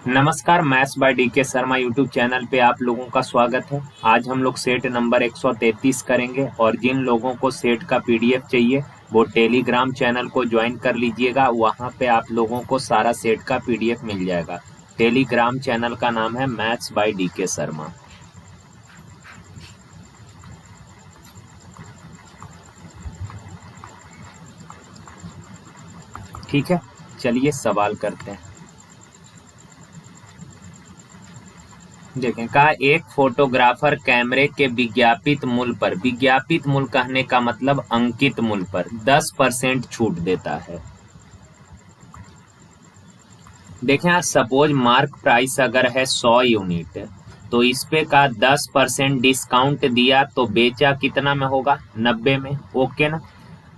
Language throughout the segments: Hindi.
नमस्कार, maths by DK Sharma YouTube channel पे आप लोगों का स्वागत है। आज हम लोग सेट नंबर 133 करेंगे और जिन लोगों को सेट का पीडीएफ चाहिए वो टेलीग्राम चैनल को ज्वाइन कर लीजिएगा। वहां पे आप लोगों को सारा सेट का पीडीएफ मिल जाएगा। टेलीग्राम चैनल का नाम है मैथ्स बाय डीके शर्मा। ठीक है, चलिए सवाल करते हैं। देखें, कहा एक फोटोग्राफर कैमरे के विज्ञापित मूल्य पर, विज्ञापित मूल्य कहने का मतलब अंकित मूल्य पर 10% छूट देता है। देखें, सपोज मार्क प्राइस अगर है 100 यूनिट, तो इस पे का 10% डिस्काउंट दिया तो बेचा कितना में होगा? 90 में। ओके ना।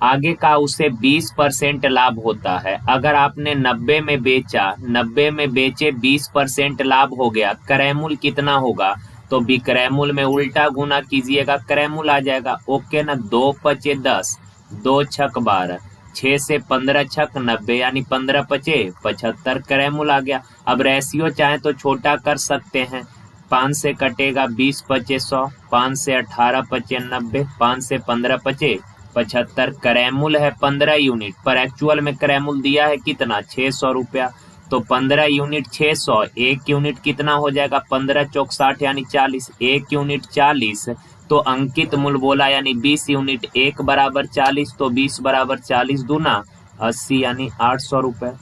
आगे का उसे 20% लाभ होता है। अगर आपने 90 में बेचा, 90 में बेचे 20% लाभ हो गया, क्रय मूल्य कितना होगा? तो विक्रय मूल्य में उल्टा गुना कीजिएगा, क्रय मूल्य आ जाएगा। ओके ना। 2 पचे 10, 2 छक 12, 6 से 15 छक 90, यानी 15 पचे 75, क्रय मूल्य आ गया। अब रेशियो चाहे तो छोटा कर सकते हैं। 5 से कटेगा 20 पचे 100, 5 से 18 पचे 90, 5 से 15 पचे 75, क्रय मूल्य है 15 यूनिट, पर एक्चुअल में क्रय मूल्य दिया है कितना? 600 रुपया। तो 15 यूनिट 600, एक यूनिट कितना हो जाएगा? 15 चौक 60 यानी 40, एक यूनिट 40, तो अंकित मूल्य बोला यानी 20 यूनिट, एक बराबर 40, तो 20 बराबर 40 दूना 80 यानी 800 रुपए।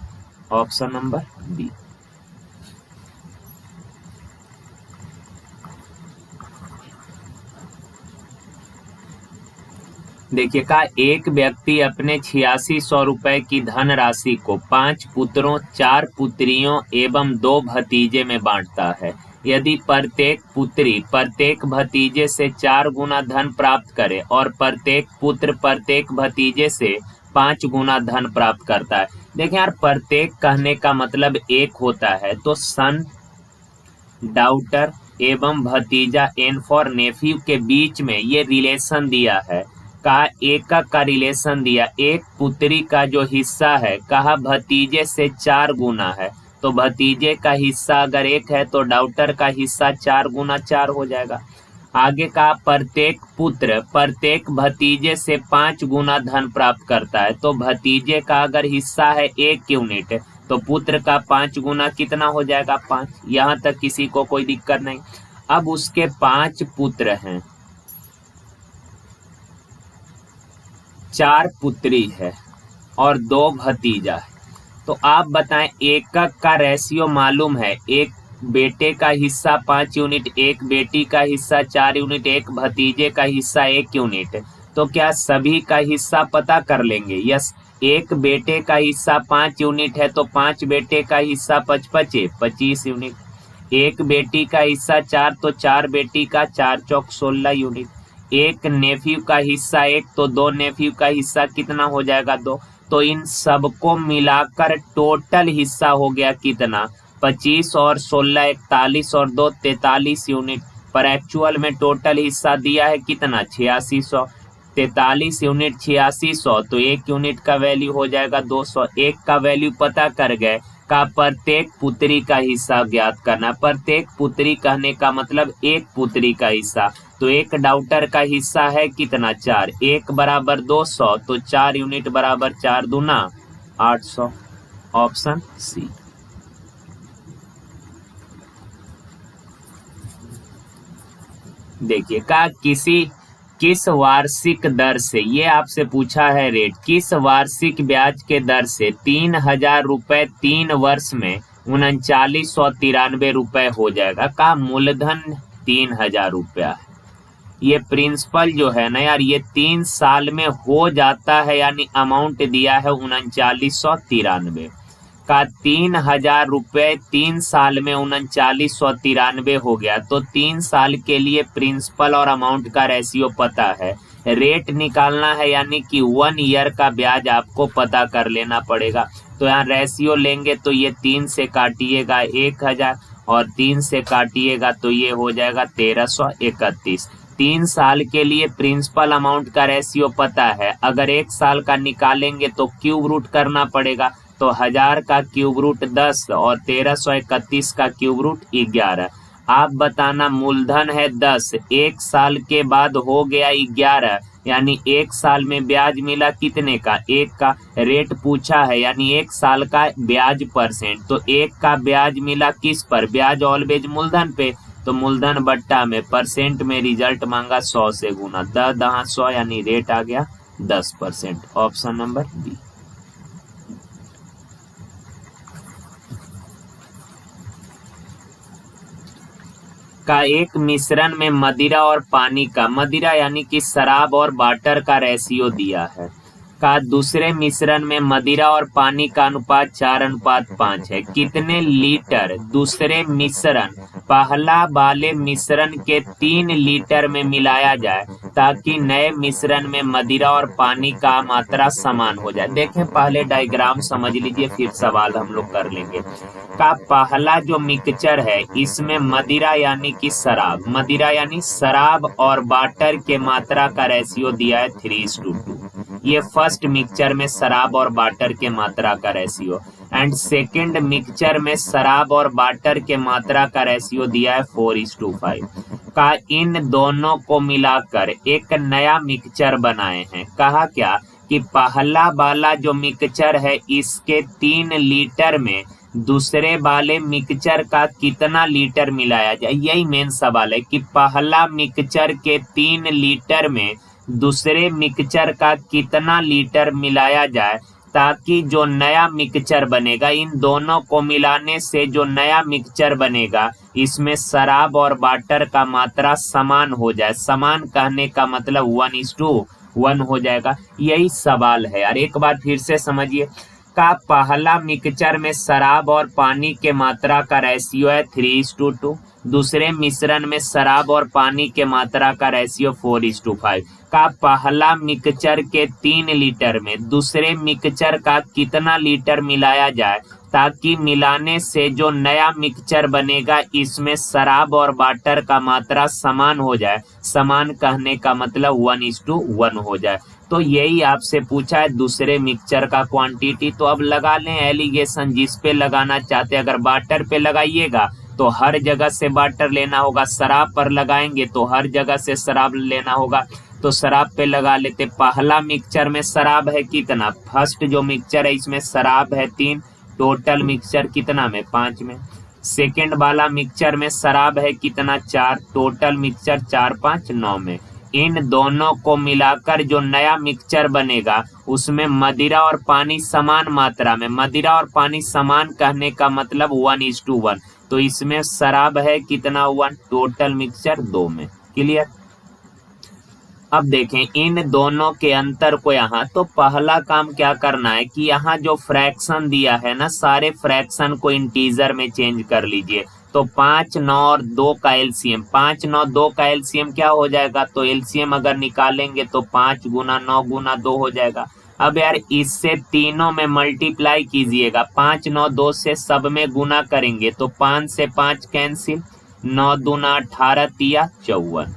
Option number B. देखिए, कहा एक व्यक्ति अपने 8600 रुपए की धनराशि को 5 पुत्रों, 4 पुत्रियों एवं 2 भतीजे में बांटता है। यदि प्रत्येक पुत्री प्रत्येक भतीजे से 4 गुना धन प्राप्त करे और प्रत्येक पुत्र प्रत्येक भतीजे से 5 गुना धन प्राप्त करता है। देखें यार, प्रत्येक कहने का मतलब एक होता है, तो सन, डॉटर एवं भतीजा, एन फॉर नेफ्यू के बीच में ये रिलेशन दिया है। का एकक का रिलेशन दिया, एक पुत्री का जो हिस्सा है कहा भतीजे से 4 गुना है, तो भतीजे का हिस्सा अगर 1 है तो डॉटर का हिस्सा 4 गुना 4 हो जाएगा। आगे का प्रत्येक पुत्र प्रत्येक भतीजे से 5 गुना धन प्राप्त करता है, तो भतीजे का अगर हिस्सा है 1 यूनिट तो पुत्र का 5 गुना कितना हो जाएगा? 5। यहाँ तक किसी को कोई दिक्कत नहीं। अब उसके 5 पुत्र हैं, 4 पुत्री है और 2 भतीजा है, तो आप बताएं एकक का रेशियो मालूम है, एक बेटे का हिस्सा 5 यूनिट, एक बेटी का हिस्सा 4 यूनिट, एक भतीजे का हिस्सा 1 यूनिट, तो क्या सभी का हिस्सा पता कर लेंगे? यस। एक बेटे का हिस्सा 5 यूनिट है तो 5 बेटे का हिस्सा 25 यूनिट, एक बेटी का हिस्सा 4 तो 4 बेटी का 4 चौक 16 यूनिट, एक नेफ्यू का हिस्सा 1 तो 2 नेफ्यू का हिस्सा कितना हो जाएगा? 2। तो इन सबको मिलाकर टोटल हिस्सा हो गया कितना? 25 और 16 41 और 2 43 यूनिट, पर एक्चुअल में टोटल हिस्सा दिया है कितना? 8600। 43 यूनिट 8600, तो 1 यूनिट का वैल्यू हो जाएगा 200। एक का वैल्यू पता कर गए, का प्रत्येक पुत्री का हिस्सा ज्ञात करना। प्रत्येक पुत्री कहने का मतलब एक पुत्री का हिस्सा, तो एक डॉटर का हिस्सा है कितना? 4, 1 बराबर 200, तो 4 यूनिट बराबर 4 दूना 800। Option C. देखिए, का किस वार्षिक दर से, ये आपसे पूछा है रेट, किस वार्षिक ब्याज के दर से 3000 रुपए 3 वर्ष में 3993 रुपए हो जाएगा? का मूलधन 3000 रुपया है, ये प्रिंसिपल जो है ना यार, ये 3 साल में हो जाता है, यानी अमाउंट दिया है 3993 का। 3000 रुपए 3 साल में 3993 हो गया, तो 3 साल के लिए प्रिंसिपल और अमाउंट का रेशियो पता है, रेट निकालना है, यानी कि 1 ईयर का ब्याज आपको पता कर लेना पड़ेगा। तो यहाँ रेशियो लेंगे तो ये 3 से काटिएगा 1000 और 3 से काटिएगा तो ये हो जाएगा 1331। 3 साल के लिए प्रिंसिपल अमाउंट का रेशियो पता है, अगर 1 साल का निकालेंगे तो क्यूब रूट करना पड़ेगा, तो 1000 का क्यूब रूट 10 और 1331 का क्यूब रूट 11। आप बताना मूलधन है 10, 1 साल के बाद हो गया 11, यानी 1 साल में ब्याज मिला कितने का? 1 का। रेट पूछा है यानी 1 साल का ब्याज परसेंट, तो 1 का ब्याज मिला किस पर? ब्याज ऑलवेज मूलधन पे, तो मूलधन बट्टा में परसेंट में रिजल्ट मांगा 100 से गुना, 10 दहा 100 यानी रेट आ गया 10%। Option number B. का एक मिश्रण में मदिरा और पानी का, मदिरा यानी कि शराब और वाटर का रेशियो दिया है, का दूसरे मिश्रण में मदिरा और पानी का अनुपात 4:5 है, कितने लीटर दूसरे मिश्रण पहला वाले मिश्रण के 3 लीटर में मिलाया जाए ताकि नए मिश्रण में मदिरा और पानी का मात्रा समान हो जाए। देखें पहले डायग्राम समझ लीजिए फिर सवाल हम लोग कर लेंगे। का पहला जो मिक्सचर है इसमें मदिरा यानी कि शराब, मदिरा यानी शराब और वाटर के मात्रा का रेशियो दिया है 3:2। ये फर्स्ट मिक्सचर में शराब और वाटर के मात्रा का रेशियो, एंड सेकंड मिक्सचर में शराब और वाटर के मात्रा का रेशियो दिया है 4:5। का इन दोनों को मिलाकर एक नया मिक्सचर बनाए हैं। कहा क्या कि पहला वाला जो मिक्सचर है इसके 3 लीटर में दूसरे वाले मिक्सचर का कितना लीटर मिलाया जाए, यही मेन सवाल है कि पहला मिक्सचर के 3 लीटर में दूसरे मिक्सचर का कितना लीटर मिलाया जाए ताकि जो नया मिक्सचर बनेगा, इन दोनों को मिलाने से जो नया मिक्सचर बनेगा इसमें शराब और वाटर का मात्रा समान हो जाए। समान कहने का मतलब 1:1 हो जाएगा। यही सवाल है यार, एक बार फिर से समझिए। का पहला मिक्सचर में शराब और पानी के मात्रा का रेशियो है 3:2, दूसरे मिश्रण में शराब और पानी के मात्रा का रेशियो 4:5। का पहला मिक्सचर के 3 लीटर में दूसरे मिक्सचर का कितना लीटर मिलाया जाए ताकि मिलाने से जो नया मिक्सचर बनेगा इसमें शराब और वाटर का मात्रा समान हो जाए। समान कहने का मतलब 1:1 हो जाए। तो यही आपसे पूछा है दूसरे मिक्सचर का क्वांटिटी। तो अब लगा लें एलिगेशन जिस पे लगाना चाहते हैं। अगर वाटर पे लगाइएगा तो हर जगह से वाटर लेना होगा, शराब पर लगाएंगे तो हर जगह से शराब लेना होगा। तो शराब पे लगा लेते। पहला मिक्सचर में शराब है कितना, फर्स्ट जो मिक्सचर है इसमें शराब है 3, टोटल मिक्सचर कितना में 5 में। सेकेंड वाला मिक्सचर में शराब है कितना 4, टोटल मिक्सचर 4 5 9 में। इन दोनों को मिलाकर जो नया मिक्सचर बनेगा उसमें मदिरा और पानी समान मात्रा में, मदिरा और पानी समान कहने का मतलब 1:1। तो इसमें शराब है कितना 1, टोटल मिक्सचर 2 में। क्लियर। अब देखें इन दोनों के अंतर को यहाँ, तो पहला काम क्या करना है कि यहाँ जो फ्रैक्शन दिया है ना, सारे फ्रैक्शन को इंटीजर में चेंज कर लीजिए। तो 5 9 और 2 का एलसीएम, 5 9 2 का एलसीएम क्या हो जाएगा, तो एलसीएम अगर निकालेंगे तो 5 गुना 9 गुना 2 हो जाएगा। अब यार इससे तीनों में मल्टीप्लाई कीजिएगा, 5 9 2 से सब में गुना करेंगे तो 5 से 5 कैंसिल, 9 दूना 18 तिया 54।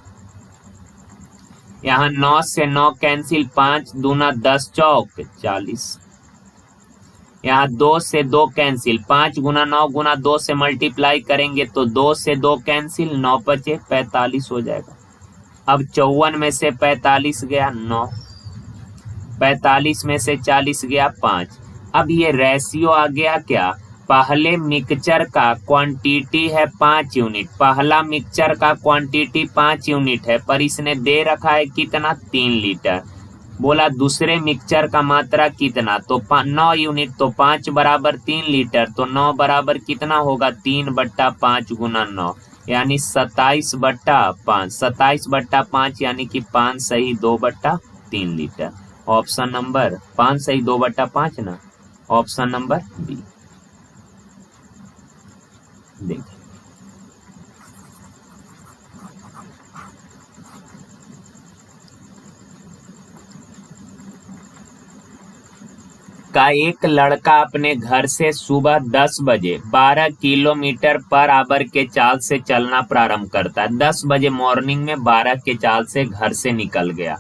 यहाँ 9 से 9 कैंसिल, 5 दूना 10 चौक 40। यहाँ 2 से 2 कैंसिल, 5 गुना 9 गुना 2 से मल्टीप्लाई करेंगे तो 2 से 2 कैंसिल, 9 बचे 45 हो जाएगा। अब 54 में से 45 गया 9, 45 में से 40 गया 5। अब ये रेशियो आ गया क्या, पहले मिक्सचर का क्वांटिटी है 5 यूनिट, पहला मिक्सचर का क्वांटिटी 5 यूनिट है पर इसने दे रखा है कितना 3 लीटर। बोला दूसरे मिक्सचर का मात्रा कितना, तो 9 यूनिट, तो 5 बराबर 3 लीटर, तो 9 बराबर कितना होगा 3/5 गुना 9 यानी 27/5, 27/5 यानी कि 5 सही 2/3 लीटर। ऑप्शन नंबर 5 सही 2/5 ना, ऑप्शन नंबर बी। देखिए का एक लड़का अपने घर से सुबह 10 बजे 12 किलोमीटर पर आवर के चाल से चलना प्रारंभ करता है। 10 बजे मॉर्निंग में 12 के चाल से घर से निकल गया।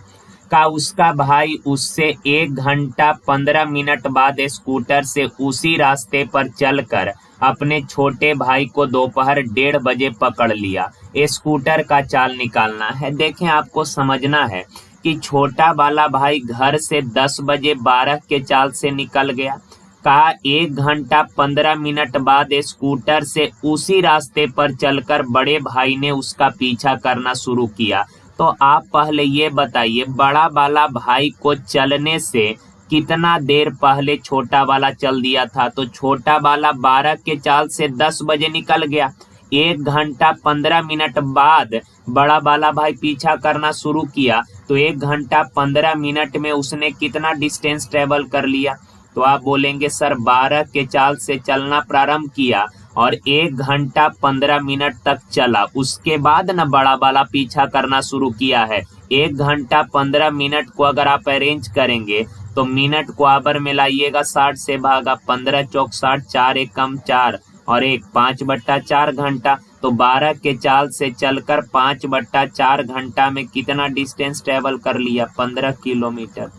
का उसका भाई उससे 1 घंटा 15 मिनट बाद स्कूटर से उसी रास्ते पर चलकर अपने छोटे भाई को दोपहर 1:30 बजे पकड़ लिया। स्कूटर का चाल निकालना है। देखें, आपको समझना है कि छोटा वाला भाई घर से 10 बजे 12 के चाल से निकल गया। कहा 1 घंटा 15 मिनट बाद स्कूटर से उसी रास्ते पर चलकर बड़े भाई ने उसका पीछा करना शुरू किया। तो आप पहले ये बताइए, बड़ा वाला भाई को चलने से कितना देर पहले छोटा वाला चल दिया था? तो छोटा वाला 12 के चाल से 10 बजे निकल गया। 1 घंटा 15 मिनट बाद बड़ा वाला भाई पीछा करना शुरू किया, तो 1 घंटा 15 मिनट में उसने कितना डिस्टेंस ट्रेवल कर लिया? तो आप बोलेंगे सर 12 के चाल से चलना प्रारंभ किया और 1 घंटा 15 मिनट तक चला, उसके बाद न बड़ा वाला पीछा करना शुरू किया है। 1 घंटा 15 मिनट को अगर आप अरेंज करेंगे तो मिनट को आवर में लाइएगा, 60 से भागा, 15 चौक 60, 4 एकम 4 और 1 5/4 घंटा। तो 12 के चाल से चलकर 5/4 घंटा में कितना डिस्टेंस ट्रेवल कर लिया? 15 किलोमीटर।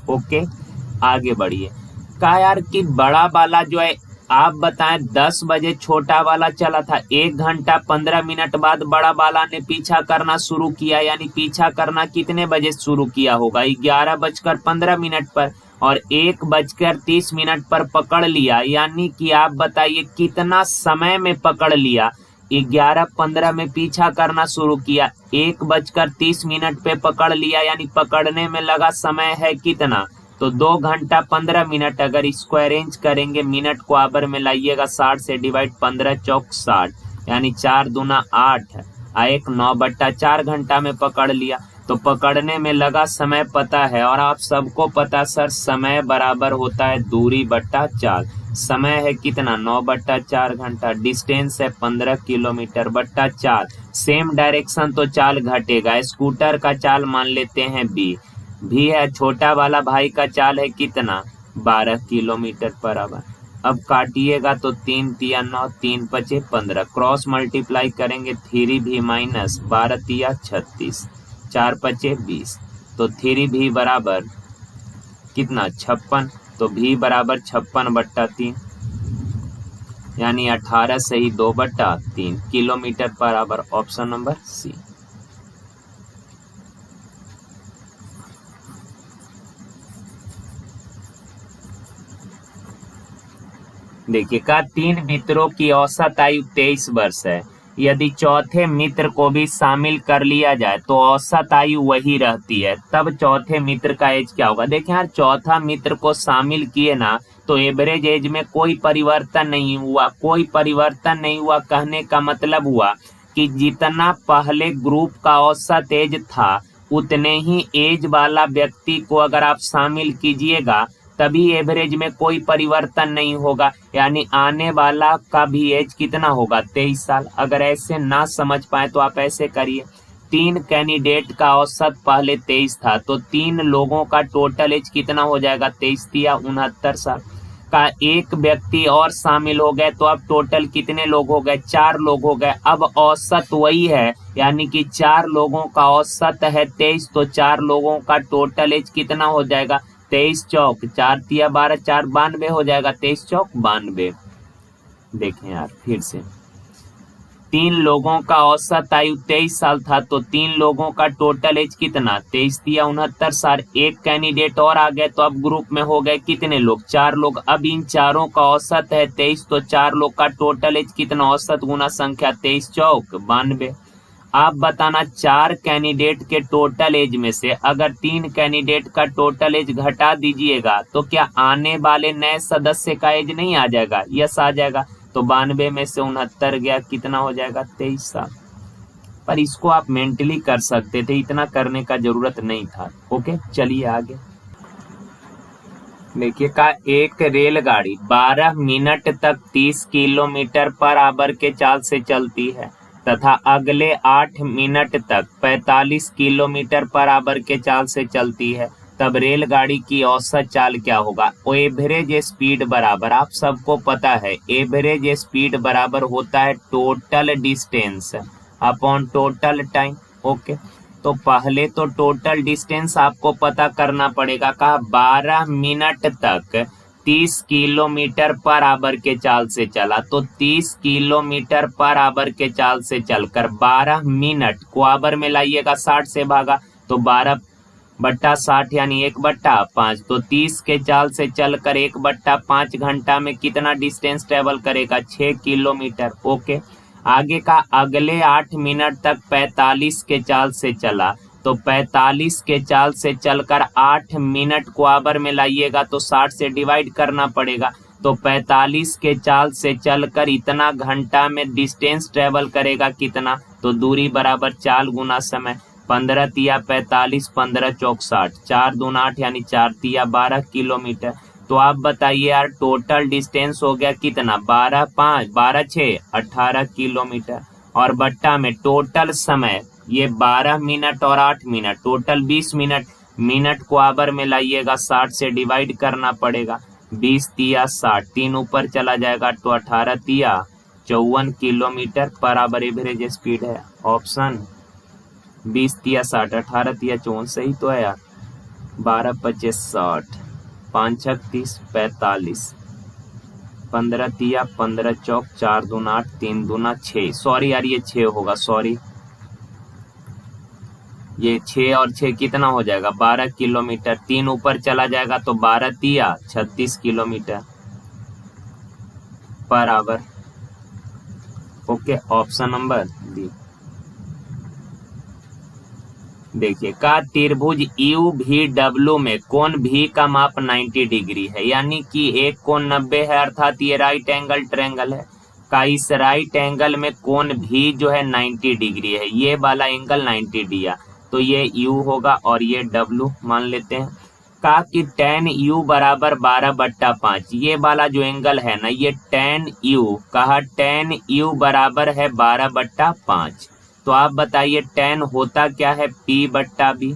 ओके, आगे बढ़िए। कहा यार कि बड़ा वाला जो है, आप बताएं 10 बजे छोटा वाला चला था, 1 घंटा 15 मिनट बाद बड़ा वाला ने पीछा करना शुरू किया, यानी पीछा करना कितने बजे शुरू किया होगा? 11:15 पर, और 1:30 पर पकड़ लिया, यानी कि आप बताइए कितना समय में पकड़ लिया? 11:15 में पीछा करना शुरू किया, 1:30 पे पकड़ लिया, यानी पकड़ने में लगा समय है कितना? तो 2 घंटा 15 मिनट। अगर इसको अरेंज करेंगे, मिनट को आवर में लाइएगा, 60 से डिवाइड, 15 चौक 60, यानी 4 दूना 8, 1 9/4 घंटा में पकड़ लिया। तो पकड़ने में लगा समय पता है, और आप सबको पता सर समय बराबर होता है दूरी बट्टा चाल। समय है कितना? 9/4 घंटा। डिस्टेंस है 15 किलोमीटर बट्टा चाल। सेम डायरेक्शन तो चाल घटेगा। स्कूटर का चाल मान लेते हैं भी है, छोटा वाला भाई का चाल है कितना? 12 किलोमीटर पर आवर। अब काटिएगा तो 3 तिया 9, 3 पचे 15, क्रॉस मल्टीप्लाई करेंगे 3v माइनस 12 तिया 36, 4 पचे 20, तो 3v बराबर कितना? 56। तो v बराबर 56/3, यानी 18 से ही 2/3 kilometre per hour. Option number C. देखिए, का 3 मित्रों की औसत आयु 23 वर्ष है। यदि चौथे मित्र को भी शामिल कर लिया जाए तो औसत आयु वही रहती है। तब चौथे मित्र का एज क्या होगा? देखिए यार, चौथा मित्र को शामिल किए ना, तो एवरेज एज में कोई परिवर्तन नहीं हुआ। कोई परिवर्तन नहीं हुआ कहने का मतलब हुआ कि जितना पहले ग्रुप का औसत एज था, उतने ही एज वाला व्यक्ति को अगर आप शामिल कीजिएगा तभी एवरेज में कोई परिवर्तन नहीं होगा। यानी आने वाला का भी एज कितना होगा? 23 साल। अगर ऐसे ना समझ पाए तो आप ऐसे करिए, 3 कैंडिडेट का औसत पहले 23 था, तो 3 लोगों का टोटल एज कितना हो जाएगा? 23 या 69 साल का। एक व्यक्ति और शामिल हो गए तो अब टोटल कितने लोग हो गए? 4 लोग हो गए। अब औसत वही है, यानी कि 4 लोगों का औसत है 23, तो 4 लोगों का टोटल एज कितना हो जाएगा? 23 चौक 4 तिया 12, 4 92 हो जाएगा। 23 चौक 92। देखें यार फिर से, 3 लोगों का औसत आयु 23 साल था, तो 3 लोगों का टोटल एज कितना? 23 तिया 69 साल। एक कैंडिडेट और आ गए तो अब ग्रुप में हो गए कितने लोग? 4 लोग। अब इन चारों का औसत है 23, तो 4 लोग का टोटल एज कितना? औसत गुना संख्या 23 चौक 92। आप बताना, 4 कैंडिडेट के टोटल एज में से अगर 3 कैंडिडेट का टोटल एज घटा दीजिएगा तो क्या आने वाले नए सदस्य का एज नहीं आ जाएगा? यस आ जाएगा। तो 92 में से 69 गया, कितना हो जाएगा? 23 साल। पर इसको आप मेंटली कर सकते थे, इतना करने का जरूरत नहीं था। ओके, चलिए आगे देखिए। का एक रेलगाड़ी 12 मिनट तक 30 किलोमीटर पर आवर के चाल से चलती है तथा अगले 8 मिनट तक 45 किलोमीटर पर आवर के चाल से चलती है, तब रेलगाड़ी की औसत चाल क्या होगा? एवरेज स्पीड बराबर, आप सबको पता है, एवरेज स्पीड बराबर होता है total distance upon total time. Okay, तो पहले तो टोटल डिस्टेंस आपको पता करना पड़ेगा। कहा 12 मिनट तक 30 किलोमीटर पर आवर के चाल से चला, तो 30 किलोमीटर पर आवर के चाल से चलकर 12 मिनट को आवर में लाइएगा, 60 से भागा तो 12/60 यानी 1/5। तो 30 के चाल से चलकर 1/5 घंटा में कितना डिस्टेंस ट्रेवल करेगा? 6 किलोमीटर। ओके, आगे का अगले 8 मिनट तक 45 के चाल से चला, तो 45 के चाल से चलकर 8 मिनट को आवर में लाइएगा तो 60 से डिवाइड करना पड़ेगा। तो 45 के चाल से चलकर इतना घंटा में डिस्टेंस ट्रेवल करेगा कितना? तो दूरी बराबर चाल गुना समय। 15 तिया 45, 15 चौक 60, 4 दूना 8 यानी 4 तिया 12 किलोमीटर। तो आप बताइए यार, टोटल डिस्टेंस हो गया कितना? 12 5 12 6 18 किलोमीटर। और बट्टा में टोटल समय ये 12 मिनट और 8 मिनट, टोटल 20 मिनट। मिनट को आवर में लाइएगा, 60 से डिवाइड करना पड़ेगा। 20 तिया 60, 3 ऊपर चला जाएगा तो 18 तिया 54 kilometre per our average speed है। ऑप्शन 20 तिया 60, 18 तिया 54 सही तो है यार। 12 25 60, 5 छक 30 45, 15 तिया 15 चौक 4 दूना 8, 3 दूना 6। सॉरी यार, ये 6 होगा, सॉरी, ये 6 और 6 कितना हो जाएगा? 12 किलोमीटर। 3 ऊपर चला जाएगा तो 12 तिया 36 kilometre per our. Okay, option number D. देखिए, का त्रिभुज यू भी डब्ल्यू में कोण भी का माप 90 डिग्री है, यानी कि एक कोण 90 है, अर्थात ये राइट एंगल ट्रायंगल है। का इस राइट एंगल में कोण भी जो है 90 डिग्री है, ये वाला एंगल 90 दिया, तो ये यू होगा और ये डब्ल्यू मान लेते हैं। का कि tan u बराबर 12/5, ये वाला जो एंगल है ना, ये tan u, कहा tan u बराबर है 12/5। तो आप बताइए tan होता क्या है? P/B।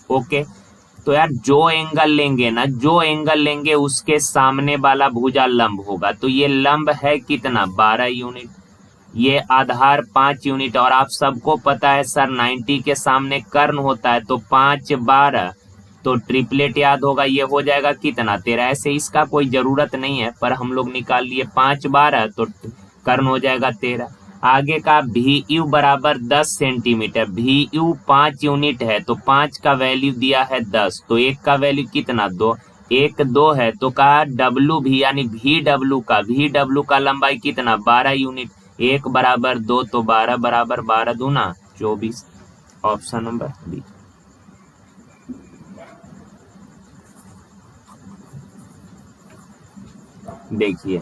ओके, तो यार जो एंगल लेंगे ना, जो एंगल लेंगे उसके सामने वाला भुजा लंब होगा। तो ये लंब है कितना? 12 यूनिट। ये आधार 5 यूनिट। और आप सबको पता है सर 90 के सामने कर्ण होता है, तो 5 12, तो ट्रिपलेट याद होगा, ये हो जाएगा कितना? 13। ऐसे इसका कोई जरूरत नहीं है, पर हम लोग निकाल लिए 5 12, तो कर्ण हो जाएगा 13। आगे का भी यू बराबर 10 सेंटीमीटर। भी यू 5 यूनिट है, तो 5 का वैल्यू दिया है 10, तो 1 का वैल्यू कितना? 2। 1 2 है, तो कहा डब्ल्यू भी यानी भी डब्ल्यू का लंबाई कितना? 12 यूनिट। 1 बराबर 2, तो 12 बराबर 12 दूना 24। Option number B. देखिए,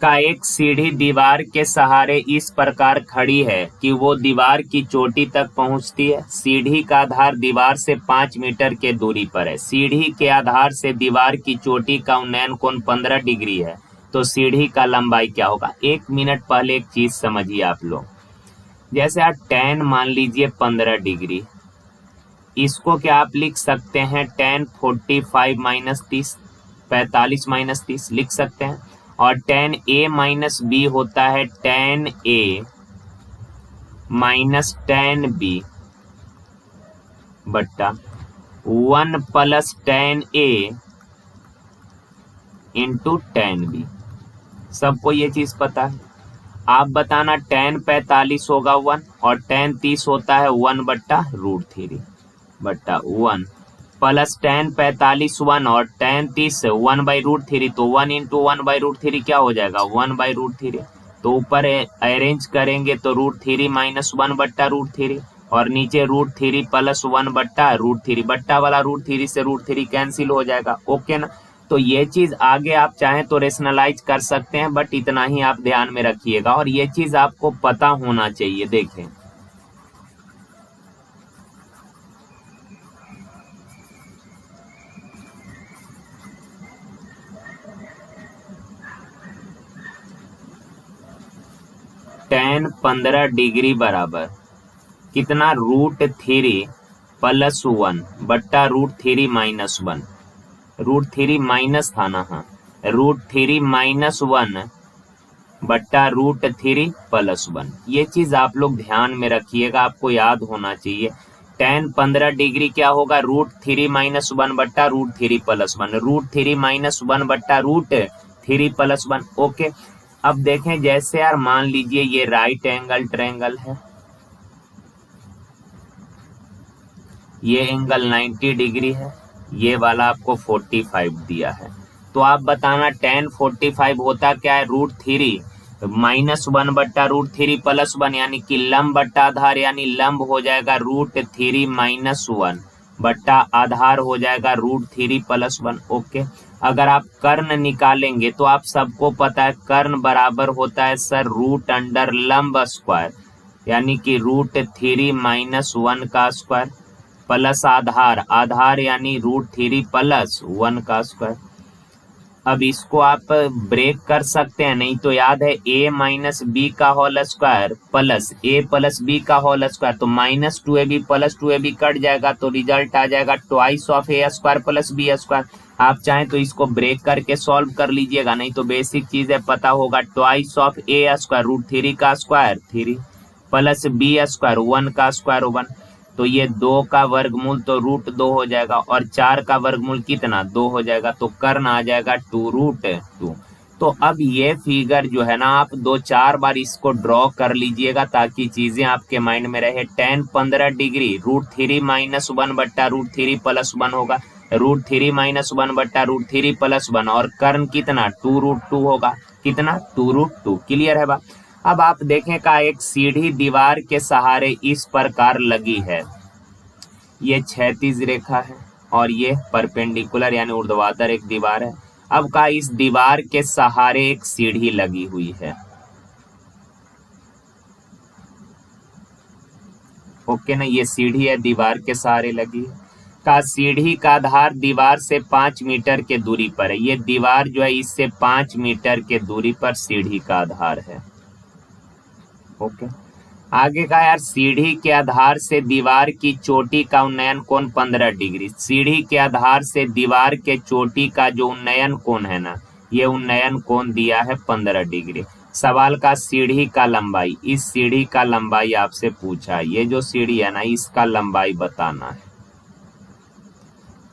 का एक सीढ़ी दीवार के सहारे इस प्रकार खड़ी है कि वो दीवार की चोटी तक पहुंचती है। सीढ़ी का आधार दीवार से 5 मीटर के दूरी पर है। सीढ़ी के आधार से दीवार की चोटी का उन्नयन कोण 15 डिग्री है, तो सीढ़ी का लंबाई क्या होगा? 1 मिनट पहले एक चीज समझिए आप लोग, जैसे आप tan मान लीजिए 15 डिग्री, इसको क्या आप लिख सकते हैं? tan 45 - 30, 45 - 30 लिख सकते हैं। और tan A - B होता है tan A - tan B बट्टा 1 + tan A into tan B। सबको ये चीज पता है। आप बताना, tan 45 होगा 1 और tan 30 होता है 1/√3 बट्टा 1 प्लस tan 45 1 और tan 30 1/√3, तो 1 इंटू 1/√3 क्या हो जाएगा? 1/√3। तो ऊपर अरेंज करेंगे तो √3 - 1/√3 और नीचे √3 + 1/√3। बट्टा वाला √3 से √3 कैंसिल हो जाएगा। ओके ना? तो ये चीज आगे आप चाहें तो रेशनलाइज कर सकते हैं, बट इतना ही आप ध्यान में रखिएगा और ये चीज आपको पता होना चाहिए। देखें, tan 15 डिग्री बराबर कितना? √3 + 1 बट्टा √3 - 1। √3 माइनस था ना, हाँ, √3 - 1 बट्टा √3 + 1। ये चीज आप लोग ध्यान में रखिएगा, आपको याद होना चाहिए। tan 15 डिग्री क्या होगा, √3 - 1/√3 + 1, √3 - 1/√3 + 1। ओके, अब देखें जैसे यार मान लीजिए ये राइट एंगल ट्रायंगल है, ये एंगल 90 डिग्री है, ये वाला आपको 45 दिया है। तो आप बताना tan 45 होता क्या है, √3 - 1/√3 + 1, यानी कि लंब बट्टा आधार, यानी लंब हो जाएगा √3 - 1 बट्टा आधार हो जाएगा √3 + 1। ओके, अगर आप कर्ण निकालेंगे तो आप सबको पता है कर्ण बराबर होता है सर √ लंब स्क्वायर, यानी कि √3 - 1 का स्क्वायर प्लस आधार यानी √3 + 1 का स्क्वायर। अब इसको आप ब्रेक कर सकते हैं, नहीं तो याद है a - b का whole square plus a + b का होल स्क्वायर, तो -2ab + 2ab कट जाएगा, तो रिजल्ट आ जाएगा ट्वाइस ऑफ a² + b²। आप चाहें तो इसको ब्रेक करके सॉल्व कर लीजिएगा, नहीं तो बेसिक चीजें पता होगा, ट्वाइस ऑफ a² √3 का स्क्वायर 3 प्लस b² 1 का स्क्वायर 1, तो ये 2 का वर्गमूल तो √2 हो जाएगा, और 4 का वर्गमूल कितना 2 हो जाएगा, तो कर्ण आ जाएगा 2√2। तो अब ये फिगर जो है ना आप 2-4 बार इसको ड्रॉ कर लीजिएगा ताकि चीजें आपके माइंड में रहे। tan 15 डिग्री √3 - 1/√3 + 1 होगा, √3 - 1/√3 + 1, और कर्ण कितना 2√2 होगा, कितना 2√2। क्लियर है बात। अब आप देखें का एक सीढ़ी दीवार के सहारे इस प्रकार लगी है, ये क्षैतिज रेखा है और ये परपेंडिकुलर यानी ऊर्ध्वाधर एक दीवार है। अब का इस दीवार के सहारे एक सीढ़ी लगी हुई है। ओके ना, ये सीढ़ी है दीवार के सहारे लगी है। का सीढ़ी का आधार दीवार से 5 मीटर के दूरी पर है, ये दीवार जो है इससे 5 मीटर के दूरी पर सीढ़ी का आधार है। ओके, आगे का यार सीढ़ी के आधार से दीवार की चोटी का उन्नयन कोण 15 डिग्री। सीढ़ी के आधार से दीवार के चोटी का जो उन्नयन कोण है ना, ये उन्नयन कोण दिया है 15 डिग्री। सवाल का सीढ़ी का लंबाई, इस सीढ़ी का लंबाई आपसे पूछा है, ये जो सीढ़ी है ना इसका लंबाई बताना है।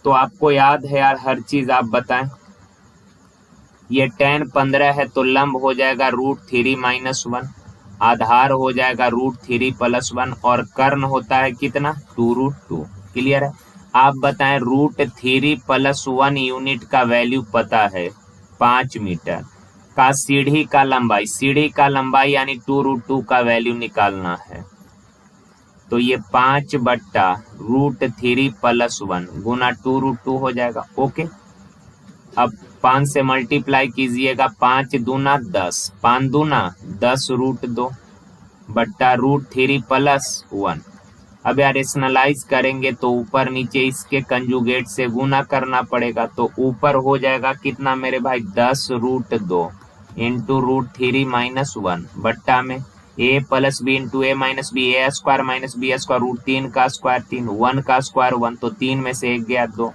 तो आपको याद है यार हर चीज आप बताएं। ये tan 15 है तो लंब हो जाएगा √3 - 1, आधार हो जाएगा √3 + 1, और कर्ण होता है कितना 2√2। क्लियर है। आप बताएं √3 + 1 यूनिट का वैल्यू पता है 5 मीटर का सीढ़ी का लंबाई, सीढ़ी का लंबाई यानी 2√2 का वैल्यू निकालना है, तो ये 5/√3 + 1 गुना 2√2 हो जाएगा। ओके, अब 5 से मल्टीप्लाई कीजिएगा, 5 दूना 10, 5 दूना 10 √2 बट्टा √3 + 1। अब यार रेशनलाइज करेंगे तो ऊपर नीचे इसके कंजुगेट से गुना करना पड़ेगा, तो ऊपर हो जाएगा कितना मेरे भाई 10 √2 इंटू √3 - 1 बट्टा में a + b into a - b, a² - b² √3 का स्क्वायर 3, 1 का स्क्वायर 1, तो 3 में से 1 गया 2,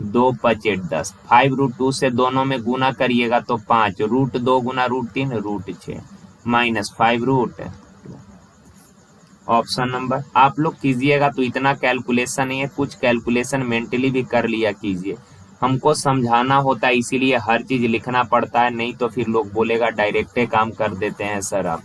2 × 5 = 10, 5√2 से दोनों में गुना करिएगा तो 5, √2 गुना √3 √6 माइनस 5√2। ऑप्शन नंबर आप लोग कीजिएगा तो इतना कैलकुलेशन नहीं है, कुछ कैलकुलेशन मेंटली भी कर लिया कीजिए। हमको समझाना होता है इसीलिए हर चीज लिखना पड़ता है, नहीं तो फिर लोग बोलेगा डायरेक्टे काम कर देते हैं सर आप।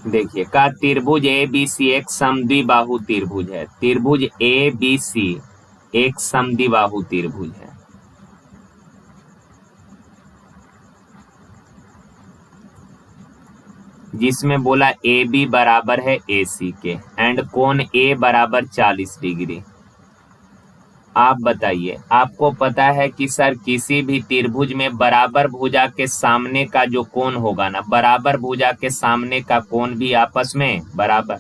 देखिए का त्रिभुज ABC एक समद्विबाहु त्रिभुज है, त्रिभुज ABC एक समद्विबाहु त्रिभुज है। जिसमें बोला AB बराबर है AC के एंड कोण A बराबर 40 डिग्री। आप बताइए, आपको पता है कि सर किसी भी त्रिभुज में बराबर भुजा के सामने का जो कोण होगा ना, बराबर भुजा के सामने का कोण भी आपस में बराबर,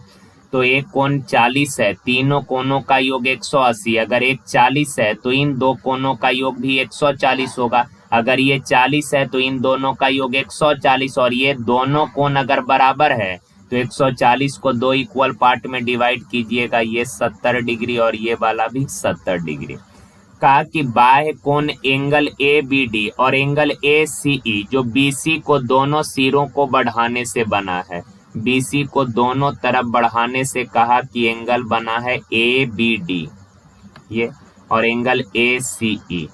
तो एक कोण 40 है, तीनों कोणों का योग 180। अगर एक 40 है तो इन दो कोणों का योग भी 140 होगा, अगर ये 40 है तो इन दोनों का योग 140, और ये दोनों कोण अगर बराबर है तो 140 को 2 इक्वल पार्ट में डिवाइड कीजिएगा, ये 70 डिग्री और ये वाला भी 70 डिग्री। कहा कि बाह्य कोण एंगल ABD और एंगल ACE जो BC को दोनों सिरों को बढ़ाने से बना है, BC को दोनों तरफ बढ़ाने से कहा कि एंगल बना है ABD ये, और एंगल ACE।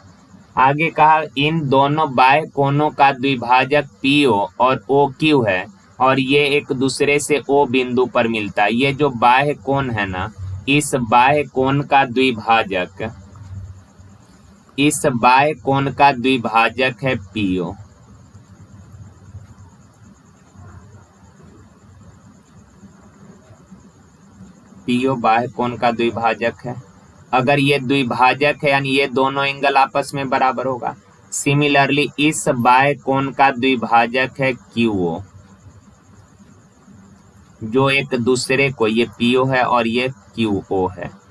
आगे कहा इन दोनों बाह्य कोणों का द्विभाजक PO और OQ है और ये एक दूसरे से O बिंदु पर मिलता है। ये जो बाह्य कोण है ना, इस बाह्य कोण का द्विभाजक, इस बाह्य कोण का द्विभाजक है PO। PO बाह्य कोण का द्विभाजक है। अगर ये द्विभाजक है यानी ये दोनों एंगल आपस में बराबर होगा। सिमिलरली इस बाह्य कोण का द्विभाजक है QO, जो एक दूसरे को, ये PO है और ये QO है,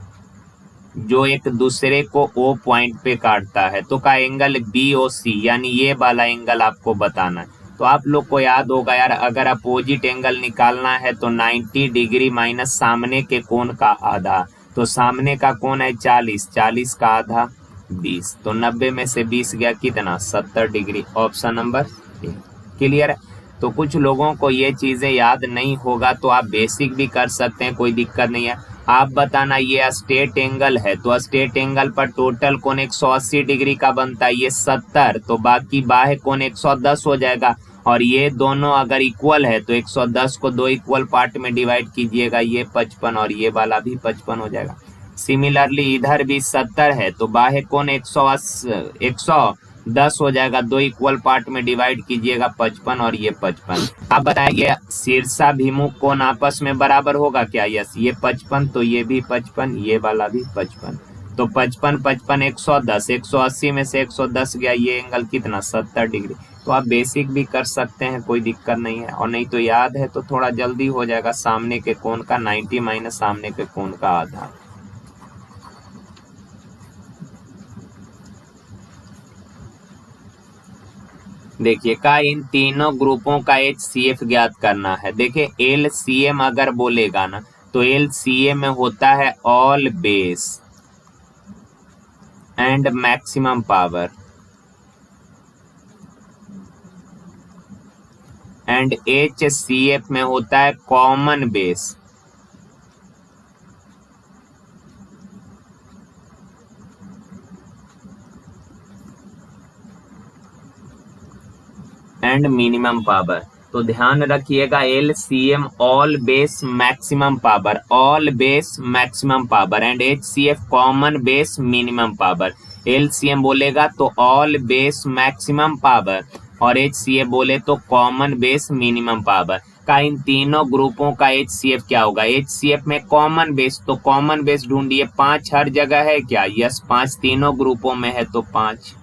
जो एक दूसरे को O पॉइंट पे काटता है। तो का एंगल BOC यानी ये वाला एंगल आपको बताना है। तो आप लोग को याद होगा यार, अगर अपोजिट एंगल निकालना है तो 90 डिग्री माइनस सामने के कोण का आधा, तो सामने का कोण है 40, 40 का आधा 20, तो 90 में से 20 गया कितना, 70 degree. Option number A. Clear है। तो कुछ लोगों को ये चीजें याद नहीं होगा तो आप बेसिक भी कर सकते हैं, कोई दिक्कत नहीं है। आप बताना ये स्ट्रेट एंगल है, तो स्ट्रेट एंगल पर टोटल कोण 180 डिग्री का बनता है, ये 70, तो बाकी बाह्य कोण 110 हो जाएगा। और ये दोनों अगर इक्वल है तो 110 को 2 इक्वल पार्ट में डिवाइड कीजिएगा, ये 55 और ये वाला भी 55 हो जाएगा। सिमिलरली इधर भी 70 है तो बाह्य कोण 110 हो जाएगा, 2 इक्वल पार्ट में डिवाइड कीजिएगा 55 और ये 55। आप बताइए शीर्षाभिमुख कोण आपस में बराबर होगा क्या? यस, ये 55 तो ये भी 55, ये वाला भी 55, तो 55 55 110, 180 में से 110 गया, ये एंगल कितना, 70 डिग्री। तो आप बेसिक भी कर सकते हैं, कोई दिक्कत नहीं है। और नहीं तो याद है तो थोड़ा जल्दी हो जाएगा, सामने के कोण का 90 माइनस सामने के कोण का आधा। देखिए का इन तीनों ग्रुपों का HCF ज्ञात करना है। देखिए LCM अगर बोलेगा ना तो LCM में होता है all base and maximum power, and HCF में होता है common base and minimum power. तो ध्यान रखिएगा LCM all base maximum power, all base maximum power, and HCF common base minimum power. LCM बोलेगा तो ऑल बेस मैक्सिमम पावर और HCF बोले तो कॉमन बेस मिनिमम पावर। का इन तीनों ग्रुपों का HCF क्या होगा? HCF में कॉमन बेस, तो कॉमन बेस ढूंढिए। 5 हर जगह है क्या? यस, 5 तीनों ग्रुपों में है तो 5,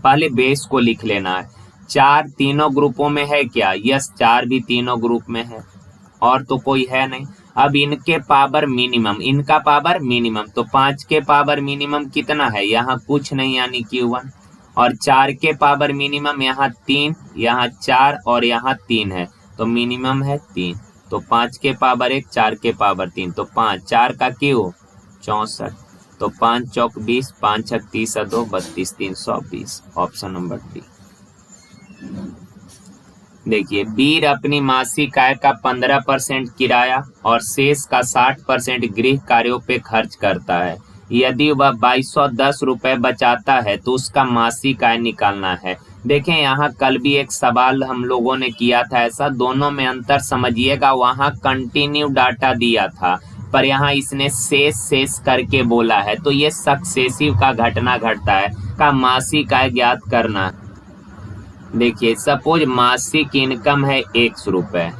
पहले बेस को लिख लेना है। 4 तीनों ग्रुपों में है क्या? यस, 4 भी तीनों ग्रुप में है, और तो कोई है नहीं। अब इनके पावर मिनिमम, इनका पावर मिनिमम, तो 5 के पावर मिनिमम कितना है? यहाँ कुछ नहीं यानी Q1, और 4 के पावर मिनिमम यहाँ 3, यहाँ 4 और यहाँ 3 है, तो मिनिमम है 3। तो 5 के पावर 1, 4 के पावर 3, तो 5, 4 का Q 64, तो 5 चौक 20, 5 छक 30 2 32, 320। Option number D. देखिए वीर अपनी मासिक आय का 15% किराया और शेष का 60% गृह कार्यों पे खर्च करता है। यदि वह 2210 रुपए बचाता है तो उसका मासिक आय निकालना है। देखें यहाँ कल भी एक सवाल हम लोगों ने किया था ऐसा, दोनों में अंतर समझिएगा। वहाँ कंटिन्यू डाटा दिया था पर यहाँ इसने शेष करके बोला है, तो ये सक्सेसिव का घटना घटता है का मासिक आय ज्ञात करना। देखिए सपोज मासिक इनकम है 100 रुपए,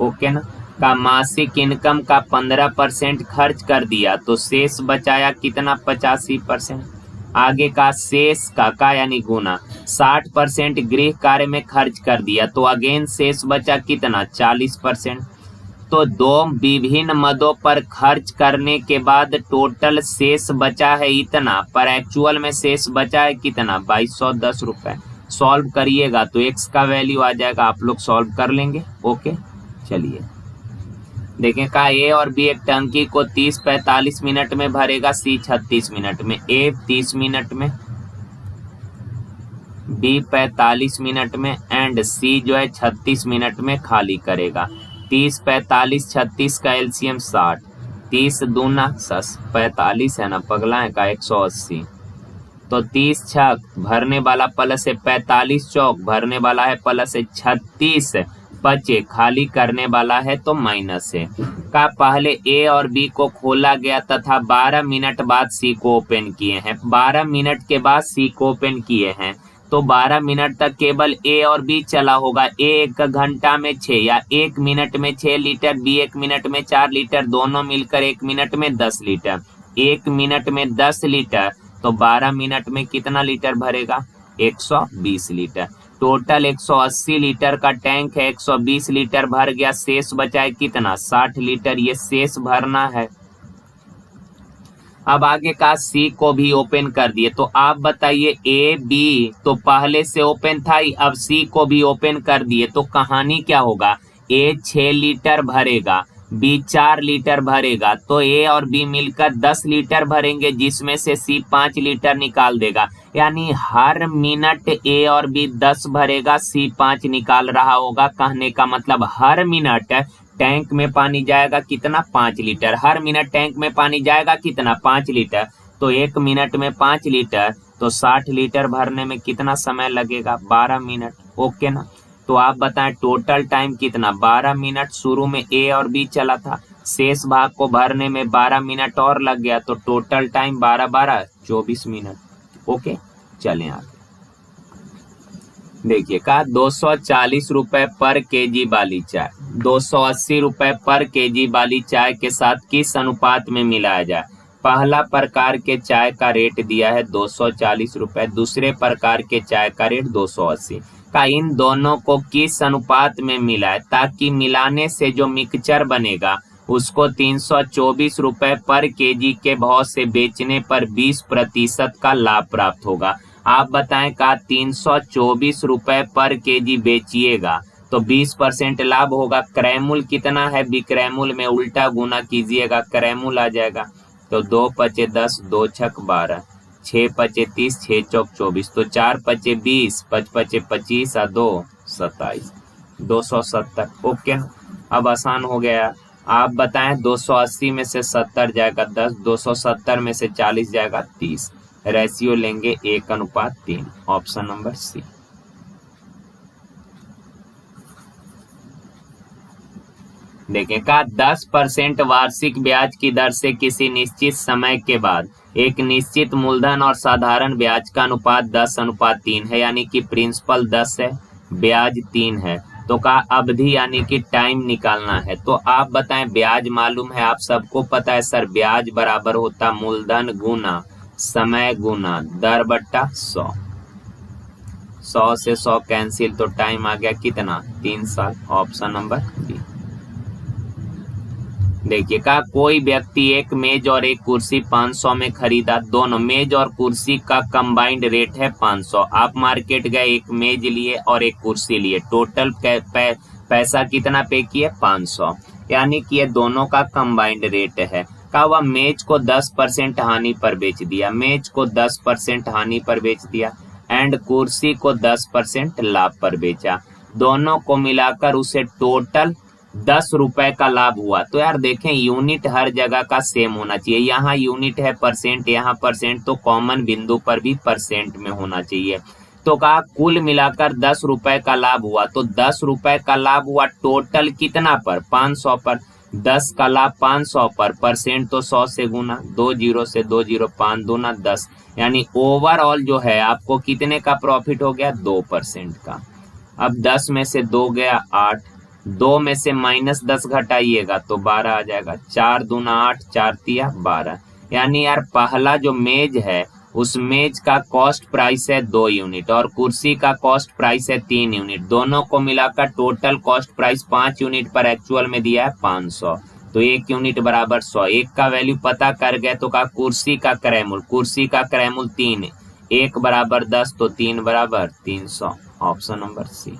ओके ना, का मासिक इनकम का 15% खर्च कर दिया तो शेष बचाया कितना? 85%। आगे का शेष का यानी गुना 60% गृह कार्य में खर्च कर दिया तो अगेन शेष बचा कितना? 40%। तो 2 विभिन्न मदों पर खर्च करने के बाद टोटल शेष बचा है इतना, पर एक्चुअल में शेष बचा है कितना? 2210 रुपए। सॉल्व करिएगा तो x का वैल्यू आ जाएगा, आप लोग सॉल्व कर लेंगे। ओके चलिए देखें का ए और बी एक टंकी को 30-45 मिनट में भरेगा, सी 36 मिनट में, ए 30 मिनट में, बी 45 मिनट में एंड सी जो है 36 मिनट में खाली करेगा। 30, 45, 36 का एलसीएम 60, 30 दूना 45 है ना पगला है का 180, तो 30 छक भरने वाला प्लस है 45 चौक भरने वाला है प्लस है 36 बचे खाली करने वाला है तो माइनस है। का पहले ए और बी को खोला गया तथा 12 मिनट बाद सी को ओपन किए हैं। 12 मिनट के बाद सी को ओपन किए हैं तो 12 मिनट तक केवल ए और बी चला होगा। ए 1 घंटा में 6 या 1 मिनट में 6 लीटर, बी 1 मिनट में 4 लीटर, दोनों मिलकर 1 मिनट में 10 लीटर। 1 मिनट में 10 लीटर तो 12 मिनट में कितना लीटर भरेगा? 120 लीटर। टोटल 180 लीटर का टैंक है, 120 लीटर भर गया, शेष बचा है कितना? 60 लीटर। ये शेष भरना है। अब आगे का सी को भी ओपन कर दिए तो आप बताइए ए बी तो पहले से ओपन था ही, अब सी को भी ओपन कर दिए तो कहानी क्या होगा? ए 6 लीटर भरेगा, बी 4 लीटर भरेगा, तो ए और बी मिलकर 10 लीटर भरेंगे जिसमें से सी 5 लीटर निकाल देगा। यानी हर मिनट ए और बी 10 भरेगा, सी 5 निकाल रहा होगा। कहने का मतलब हर मिनट टैंक में पानी जाएगा कितना? 5 लीटर। हर मिनट टैंक में पानी जाएगा कितना? 5 लीटर। तो 1 मिनट में 5 लीटर तो 60 लीटर भरने में कितना समय लगेगा? 12 मिनट। ओके ना? तो आप बताएं टोटल टाइम कितना? 12 मिनट। शुरू में ए और बी चला था, शेष भाग को भरने में 12 मिनट और लग गया तो टोटल टाइम 12-12 24 मिनट। ओके, चलें आगे। देखिए का 240 रुपए पर केजी वाली चाय 280 रुपए पर केजी वाली चाय के साथ किस अनुपात में मिलाया जाए? पहला प्रकार के चाय का रेट दिया है 240 रुपए, दूसरे प्रकार के चाय का रेट 280 का। इन दोनों को किस अनुपात में मिलाए ताकि मिलाने से जो मिक्सचर बनेगा उसको 324 रुपए पर केजी के भाव से बेचने पर 20% का लाभ प्राप्त होगा। आप बताएं का 324 रुपए पर केजी बेचिएगा तो 20% लाभ होगा। क्रयमूल्य कितना है? विक्रयमूल्य में उल्टा गुना कीजिएगा, क्रयमूल्य आ जाएगा। तो 2 पचे 10, 2 छक 12, 6 पचे 30, 6 चौक 24, तो 4 पचे 20, 5 पचे 25 और 2 27, 270। ओके ना? अब आसान हो गया। आप बताएं 280 में से 70 जाएगा 10, 270 में से 40 जाएगा 30। रेशियो लेंगे 1:3। Option number C. देखें का 10% वार्षिक ब्याज की दर से किसी निश्चित समय के बाद एक निश्चित मूलधन और साधारण ब्याज का अनुपात 10:3 है, यानी कि प्रिंसिपल 10 है, ब्याज 3 है। तो का अवधि यानी कि टाइम निकालना है। तो आप बताएं ब्याज मालूम है, आप सबको पता है सर, ब्याज बराबर होता मूलधन गुना समय गुना दर बट्टा 100। 100 से 100 कैंसिल तो टाइम आ गया कितना? 3 साल। Option number B. देखिए का कोई व्यक्ति एक मेज और एक कुर्सी 500 में खरीदा। दोनों मेज और कुर्सी का कंबाइंड रेट है 500। आप मार्केट गए, एक मेज लिए और एक कुर्सी लिए, टोटल पैसा कितना पे किए? 500। यानी कि ये दोनों का कंबाइंड रेट है। का वह मेज को 10% हानि पर बेच दिया, मेज को 10% हानि पर बेच दिया एंड कुर्सी को 10% लाभ पर बेचा। दोनों को मिलाकर उसे टोटल 10 रुपए का लाभ हुआ। तो यार देखें यूनिट हर जगह का सेम होना चाहिए। यहाँ यूनिट है परसेंट, यहाँ परसेंट, तो कॉमन बिंदु पर भी परसेंट में होना चाहिए। तो कहा कुल मिलाकर 10 रुपए का लाभ हुआ। तो 10 रुपए का लाभ हुआ टोटल कितना पर? 500 पर। 10 का लाभ 500 पर, परसेंट तो 100 से गुना, 2 जीरो से 2 जीरो, 5 दूना 10, यानी ओवरऑल जो है आपको कितने का प्रॉफिट हो गया? 2% का। अब 10 में से 2 गया 8, 2 में से -10 घटाइएगा तो 12 आ जाएगा। 4 दूना 8, 4 तिया 12। यानी यार पहला जो मेज है उस मेज का कॉस्ट प्राइस है 2 यूनिट और कुर्सी का कॉस्ट प्राइस है 3 यूनिट। दोनों को मिलाकर टोटल कॉस्ट प्राइस 5 यूनिट पर एक्चुअल में दिया है 500। तो 1 यूनिट बराबर 100। 1 का वैल्यू पता कर गए तो का कुर्सी का क्रयमूल्य, कुर्सी का क्रयमूल्य 3, 1 बराबर 10 तो 3 बराबर 300। Option number C.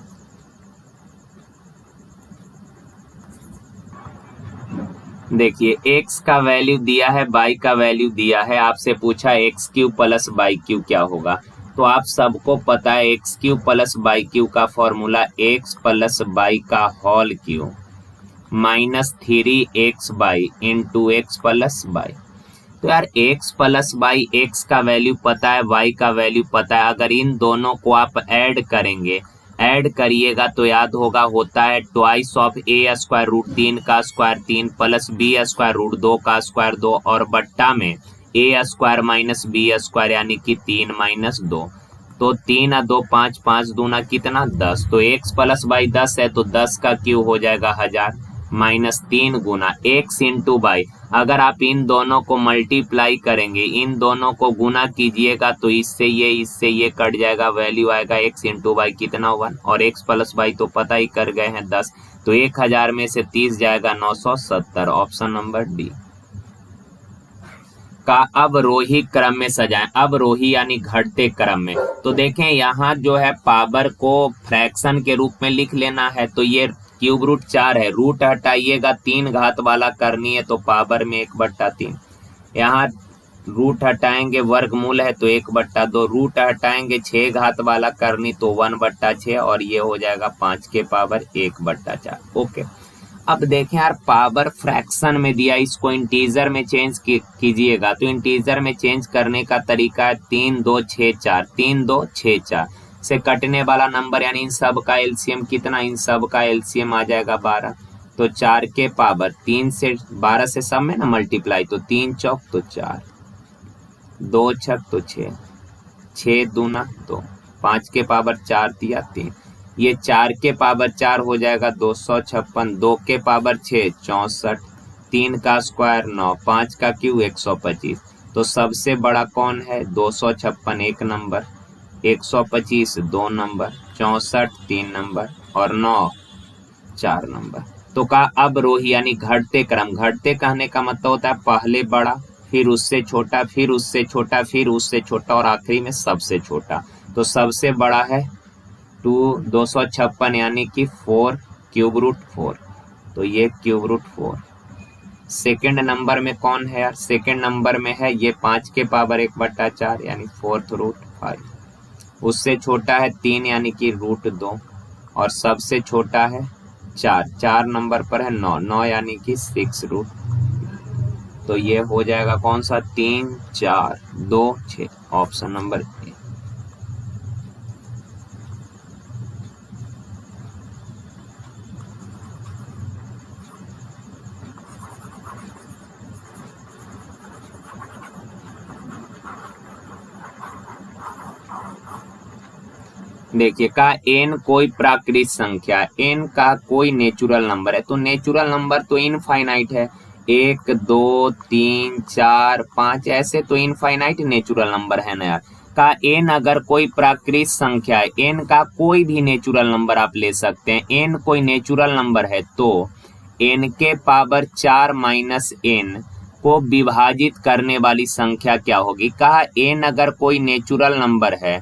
देखिए x का वैल्यू दिया है, y का वैल्यू दिया है, आपसे पूछा x cube plus y cube क्या होगा। तो आप सबको पता है x cube plus y cube का फॉर्मूला एक्स प्लस वाई का whole cube minus 3xy into x plus y. तो यार x प्लस वाई, एक्स का वैल्यू पता है, y का वैल्यू पता है, अगर इन दोनों को आप ऐड करेंगे, ऐड करिएगा तो याद होगा होता है twice of a square root 3 का square 3 plus B square root 2 का स्क्वायर 2 और बट्टा में a square minus b square यानी कि 3 माइनस 2। तो 3 और 2 5, 5 दूना कितना 10। तो x प्लस वाई 10 है तो 10 का क्यू हो जाएगा 1000 माइनस 3 गुना x इंटू वाई। अगर आप इन दोनों को मल्टीप्लाई करेंगे, इन दोनों को गुना कीजिएगा तो इससे ये कट जाएगा, वैल्यू आएगा x इंटू वाई कितना 1 और x प्लस वाई तो पता ही कर गए हैं 10। तो 1000 में से 30 जाएगा 970, ऑप्शन नंबर डी का अवरोही क्रम में सजाएं। अवरोही यानी घटते क्रम में। तो देखें यहाँ जो है पावर को फ्रैक्शन के रूप में लिख लेना है। तो ये क्यूब रूट 4 है, रूट हटाइएगा 3 घात वाला करनी है तो पावर में 1/3। यहाँ रूट हटाएंगे वर्गमूल है तो 1/2, रूट हटाएंगे 6 घात वाला करनी तो 1/6 और ये हो जाएगा 5 के पावर 1/4। ओके, अब देखें यार पावर फ्रैक्शन में दिया, इसको इंटीजर में चेंज कीजिएगा। तो इंटीजर में चेंज करने का तरीका है 3 2 6 4, 3 2 6 4 से कटने वाला नंबर यानी इन सब का एलसीएम कितना, इन सब का एलसीएम आ जाएगा 12। तो 4 के पावर 3 से 12 से सब में ना मल्टीप्लाई, तो 3 चौक तो 4, 2 छक तो 6, 6 दूना 2, 5 के पावर 4 दिया 3, ये 4 के पावर 4 हो जाएगा 256, 2 के पावर 6 64, 3 का स्क्वायर 9, 5 का क्यू 125। तो सबसे बड़ा कौन है 256 1 नंबर, 125 2 नंबर, 64 3 नंबर और 9 4 नंबर। तो का अवरोही यानी घटते क्रम, घटते कहने का मतलब होता है पहले बड़ा, फिर उससे छोटा, फिर उससे छोटा, फिर उससे छोटा और आखिरी में सबसे छोटा। तो सबसे बड़ा है 256 यानी कि 4 क्यूब रूट 4, तो ये क्यूब रूट 4। सेकेंड नंबर में कौन है यार, सेकेंड नंबर में है ये 5 के पावर 1/4 यानी 4th रूट 5। उससे छोटा है 3 यानी कि रूट 2 और सबसे छोटा है 4, 4 नंबर पर है 9, 9 यानी कि 6 रूट। तो ये हो जाएगा कौन सा 3 4 2 6, ऑप्शन नंबर ए। देखिए का n कोई प्राकृतिक संख्या, n का कोई नेचुरल नंबर है। तो नेचुरल नंबर तो इनफाइनाइट है, 1 2 3 4 5 ऐसे तो इनफाइनाइट नेचुरल नंबर है ना यार। का n अगर कोई प्राकृतिक संख्या है, n का कोई भी नेचुरल नंबर आप ले सकते हैं, n कोई नेचुरल नंबर है तो n के पावर 4 माइनस n को विभाजित करने वाली संख्या क्या होगी। कहा n अगर कोई नेचुरल नंबर है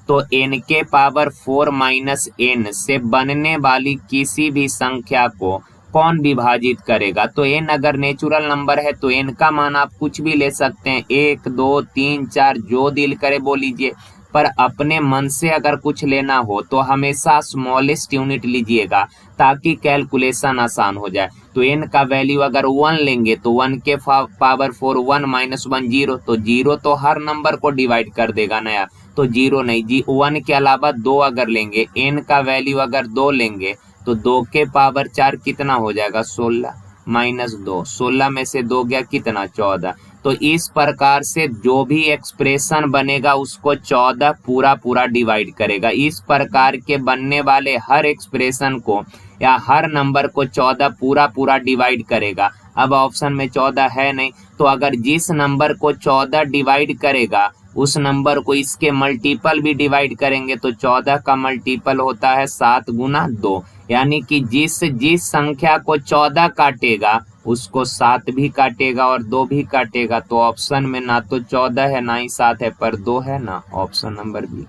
तो n के पावर 4 माइनस n से बनने वाली किसी भी संख्या को कौन विभाजित करेगा। तो n अगर नेचुरल नंबर है तो n का मान आप कुछ भी ले सकते हैं, 1 2 3 4 जो दिल करे बोल लीजिए, पर अपने मन से अगर कुछ लेना हो तो हमेशा स्मॉलेस्ट यूनिट लीजिएगा ताकि कैलकुलेशन आसान हो जाए। तो n का वैल्यू अगर 1 लेंगे तो 1 के पावर 4 1 माइनस 1 0, तो 0 तो हर नंबर को डिवाइड कर देगा ना यार, तो 0 नहीं जी। 1 के अलावा 2 अगर लेंगे, n का वैल्यू अगर 2 लेंगे तो 2 के पावर 4 कितना हो जाएगा 16 माइनस 2, 16 में से 2 गया कितना 14। तो इस प्रकार से जो भी एक्सप्रेशन बनेगा उसको 14 पूरा डिवाइड करेगा। इस प्रकार के बनने वाले हर एक्सप्रेशन को या हर नंबर को 14 पूरा डिवाइड करेगा। अब ऑप्शन में 14 है नहीं, तो अगर जिस नंबर को 14 डिवाइड करेगा उस नंबर को इसके मल्टीपल भी डिवाइड करेंगे तो 14 का मल्टीपल होता है 7 गुना 2, यानी कि जिस संख्या को 14 काटेगा उसको 7 भी काटेगा और 2 भी काटेगा। तो ऑप्शन में ना तो 14 है ना ही 7 है, पर 2 है ना, ऑप्शन नंबर बी।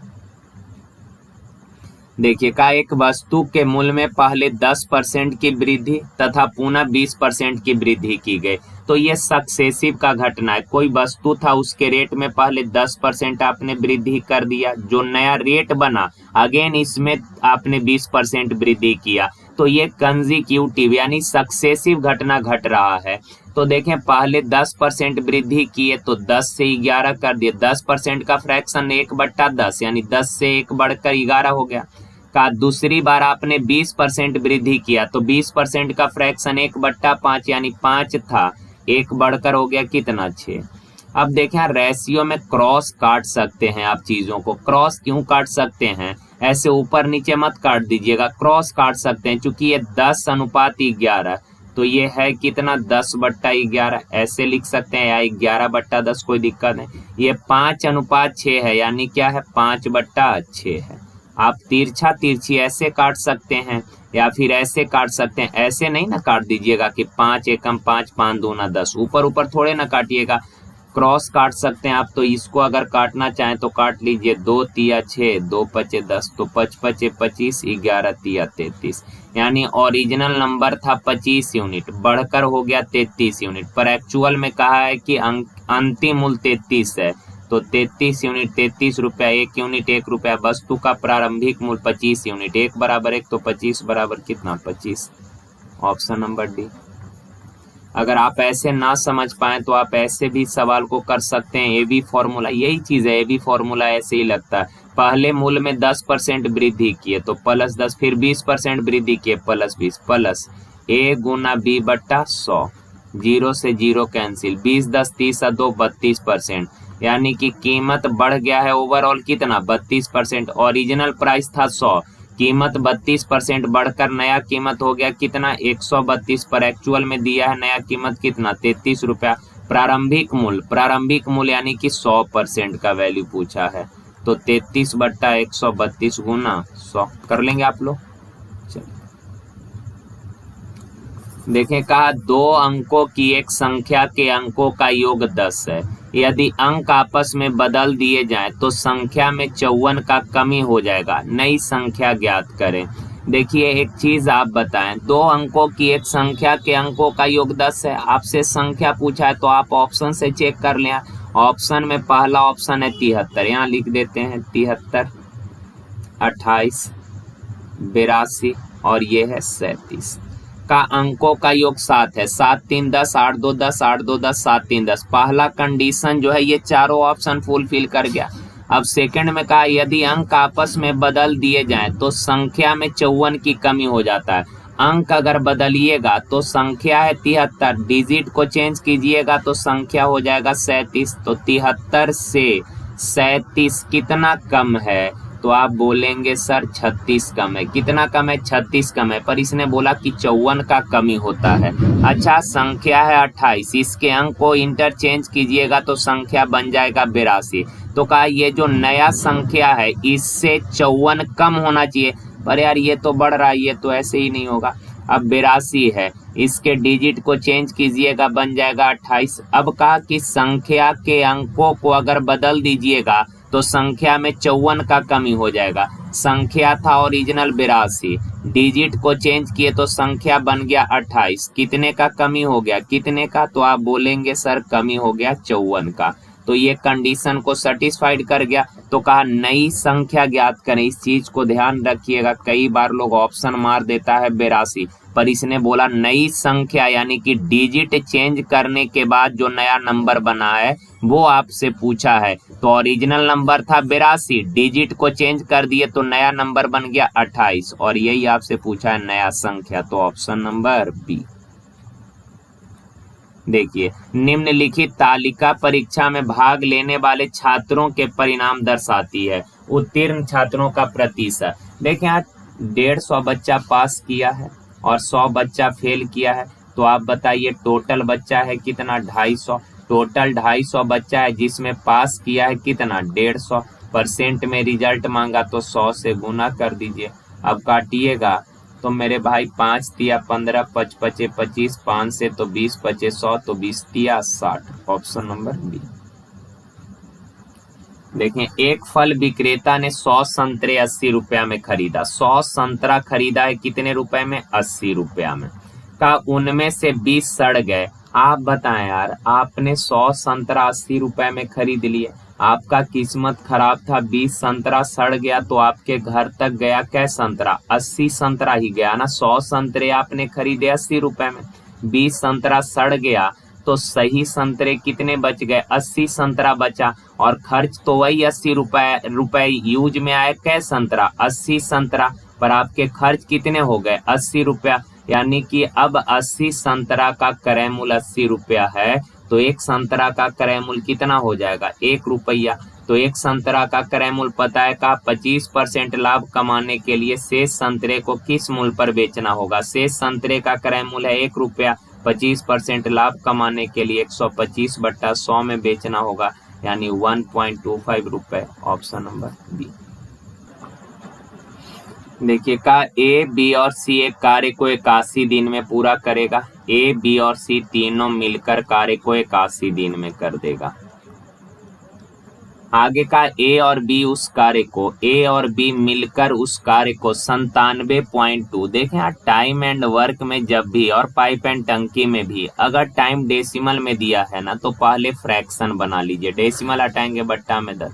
देखिए का एक वस्तु के मूल्य में पहले 10% की वृद्धि तथा पुनः 20% की वृद्धि की गई। तो ये सक्सेसिव का घटना है। कोई वस्तु था उसके रेट में पहले 10% आपने वृद्धि कर दिया, जो नया रेट बना अगेन इसमें आपने 20% वृद्धि किया, तो ये कंसेक्यूटिव यानी सक्सेसिव घटना घट रहा है। तो देखें पहले 10% वृद्धि किए तो 10 से 11 कर दिए, 10% का फ्रैक्शन 1/10 यानी 10 से 1 बढ़कर 11 हो गया। का दूसरी बार आपने 20% वृद्धि किया तो 20% का फ्रैक्शन 1/5 यानी 5 था, 1 बढ़कर हो गया कितना 6। अब देखें रेशियो में क्रॉस काट सकते हैं आप चीजों को। क्रॉस क्यों काट सकते हैं, ऐसे ऊपर नीचे मत काट दीजिएगा, क्रॉस काट सकते हैं क्योंकि ये 10:11 तो ये है कितना 10/11 ऐसे लिख सकते हैं, या 11/10 कोई दिक्कत नहीं। ये 5:6 है यानी क्या है 5/6 है। आप तिरछा तिरछी ऐसे काट सकते हैं या फिर ऐसे काट सकते हैं, ऐसे नहीं ना काट दीजिएगा कि 5 एकम 5 5 दूना 10, ऊपर ऊपर थोड़े ना काटिएगा, क्रॉस काट सकते हैं आप। तो इसको अगर काटना चाहें तो काट लीजिए, 2 तिया 6 2 पचे 10 तो 5 पचे 25 11 तिया 33 यानी ओरिजिनल नंबर था 25 यूनिट बढ़कर हो गया 33 यूनिट, पर एक्चुअल में कहा है कि अंतिम मूल्य 33 है। तो 33 यूनिट 33 रुपया 1 यूनिट 1 रुपया, वस्तु का प्रारंभिक मूल्य 25 यूनिट, 1 बराबर 1 तो 25 बराबर कितना 25, ऑप्शन नंबर डी। अगर आप ऐसे ना समझ पाए तो आप ऐसे भी सवाल को कर सकते हैं, ए बी फॉर्मूला यही चीज है, ए बी फॉर्मूला ऐसे ही लगता है। पहले मूल्य में 10% वृद्धि किए तो +10, फिर 20% वृद्धि किए +20 प्लस ए गुना बी बट्टा 100, 0 से 0 कैंसिल, 20 10 30 2 32%, यानी कि कीमत बढ़ गया है ओवरऑल कितना 32%। ओरिजिनल प्राइस था 100, कीमत 32% बढ़कर नया कीमत हो गया कितना 132, पर एक्चुअल में दिया है नया कीमत कितना 33 रुपया। प्रारंभिक मूल्य यानी कि 100% का वैल्यू पूछा है, तो 33/132 गुना 100 कर लेंगे आप लोग। देखें कहा 2 अंकों की एक संख्या के अंकों का योग 10 है, यदि अंक आपस में बदल दिए जाएं तो संख्या में 54 का कमी हो जाएगा, नई संख्या ज्ञात करें। देखिए एक चीज आप बताएं, 2 अंकों की एक संख्या के अंकों का योग 10 है, आपसे संख्या पूछा है तो आप ऑप्शन से चेक कर लें। ऑप्शन में पहला ऑप्शन है 73, यहाँ लिख देते हैं 73, 28, 82 और ये है 37 का अंकों का योग 7 है, 7 3 10 8 2 10 8 2 10 7 3 10। पहला कंडीशन जो है ये चारों ऑप्शन फुलफिल कर गया। अब सेकंड में कहा यदि अंक आपस में बदल दिए जाएं तो संख्या में 54 की कमी हो जाता है। अंक अगर बदलिएगा तो संख्या है 73, डिजिट को चेंज कीजिएगा तो संख्या हो जाएगा 37, तो 73 से 37 कितना कम है, तो आप बोलेंगे सर 36 कम है। कितना कम है 36 कम है, पर इसने बोला कि 54 का कमी होता है। अच्छा संख्या है 28, इसके अंक को इंटरचेंज कीजिएगा तो संख्या बन जाएगा 82, तो कहा ये जो नया संख्या है इससे 54 कम होना चाहिए, पर यार ये तो बढ़ रहा है, ये तो ऐसे ही नहीं होगा। अब 82 है, इसके डिजिट को चेंज कीजिएगा बन जाएगा 28। अब कहा कि संख्या के अंकों को अगर बदल दीजिएगा तो संख्या में 54 का कमी हो जाएगा। संख्या था ओरिजिनल 82, डिजिट को चेंज किए तो संख्या बन गया 28, कितने का कमी हो गया कितने का, तो आप बोलेंगे सर कमी हो गया 54 का। तो ये कंडीशन को सेटिस्फाइड कर गया। तो कहा नई संख्या ज्ञात करें, इस चीज को ध्यान रखिएगा, कई बार लोग ऑप्शन मार देता है 82, पर इसने बोला नई संख्या यानी कि डिजिट चेंज करने के बाद जो नया नंबर बना है वो आपसे पूछा है। तो ओरिजिनल नंबर था 82, डिजिट को चेंज कर दिए तो नया नंबर बन गया 28, और यही आपसे पूछा है नया संख्या, तो ऑप्शन नंबर बी। देखिए निम्नलिखित तालिका परीक्षा में भाग लेने वाले छात्रों के परिणाम दर्शाती है। उत्तीर्ण छात्रों का प्रतिशत, देखें आज 150 बच्चा पास किया है और 100 बच्चा फेल किया है, तो आप बताइए टोटल बच्चा है कितना 250, टोटल 250 बच्चा है जिसमें पास किया है कितना 150, परसेंट में रिजल्ट मांगा तो 100 से गुना कर दीजिए। अब काटिएगा तो मेरे भाई 5 तिया 15, 5 पचे 25, 5 से तो 20 पचे 100, तो 20 तिया 60, ऑप्शन नंबर बी। देखें, एक फल विक्रेता ने 100 संतरे 80 रुपया में खरीदा। 100 संतरा खरीदा है कितने रुपए में? 80 रुपया में। का उनमें से 20 सड़ गए। आप बताएं यार, आपने 100 संतरा 80 रुपए में खरीद लिए, आपका किस्मत खराब था, 20 संतरा सड़ गया, तो आपके घर तक गया क्या संतरा? 80 संतरा ही गया ना। 100 संतरे आपने खरीदे 80 रुपए में, 20 संतरा सड़ गया, तो सही संतरे कितने बच गए? 80 संतरा बचा, और खर्च तो वही 80 रुपए यूज में आए क्या संतरा? 80 संतरा, पर आपके खर्च कितने हो गए? 80 रुपया। यानी कि अब 80 संतरा का क्रय मूल्य 80 रुपया है, तो एक संतरा का क्रय मूल्य कितना हो जाएगा? 1 रुपया। तो एक संतरा का क्रय मूल्य पता है का 25% लाभ कमाने के लिए शेष संतरे को किस मूल्य पर बेचना होगा? शेष संतरे का क्रय मूल्य है 1 रुपया, 25% लाभ कमाने के लिए 125/100 में बेचना होगा, यानी 1.25 रुपए। Option number B. देखिए का ए, बी और सी एक कार्य को 81 दिन में पूरा करेगा। ए, बी और सी तीनों मिलकर कार्य को 81 दिन में कर देगा। आगे का ए और बी उस कार्य को, ए और बी मिलकर उस कार्य को 97.2। देखें यार, टाइम एंड वर्क में जब भी और पाइप एंड टंकी में भी अगर टाइम डेसिमल में दिया है ना, तो पहले फ्रैक्शन बना लीजिए। डेसिमल हटाएंगे बट्टा में 10,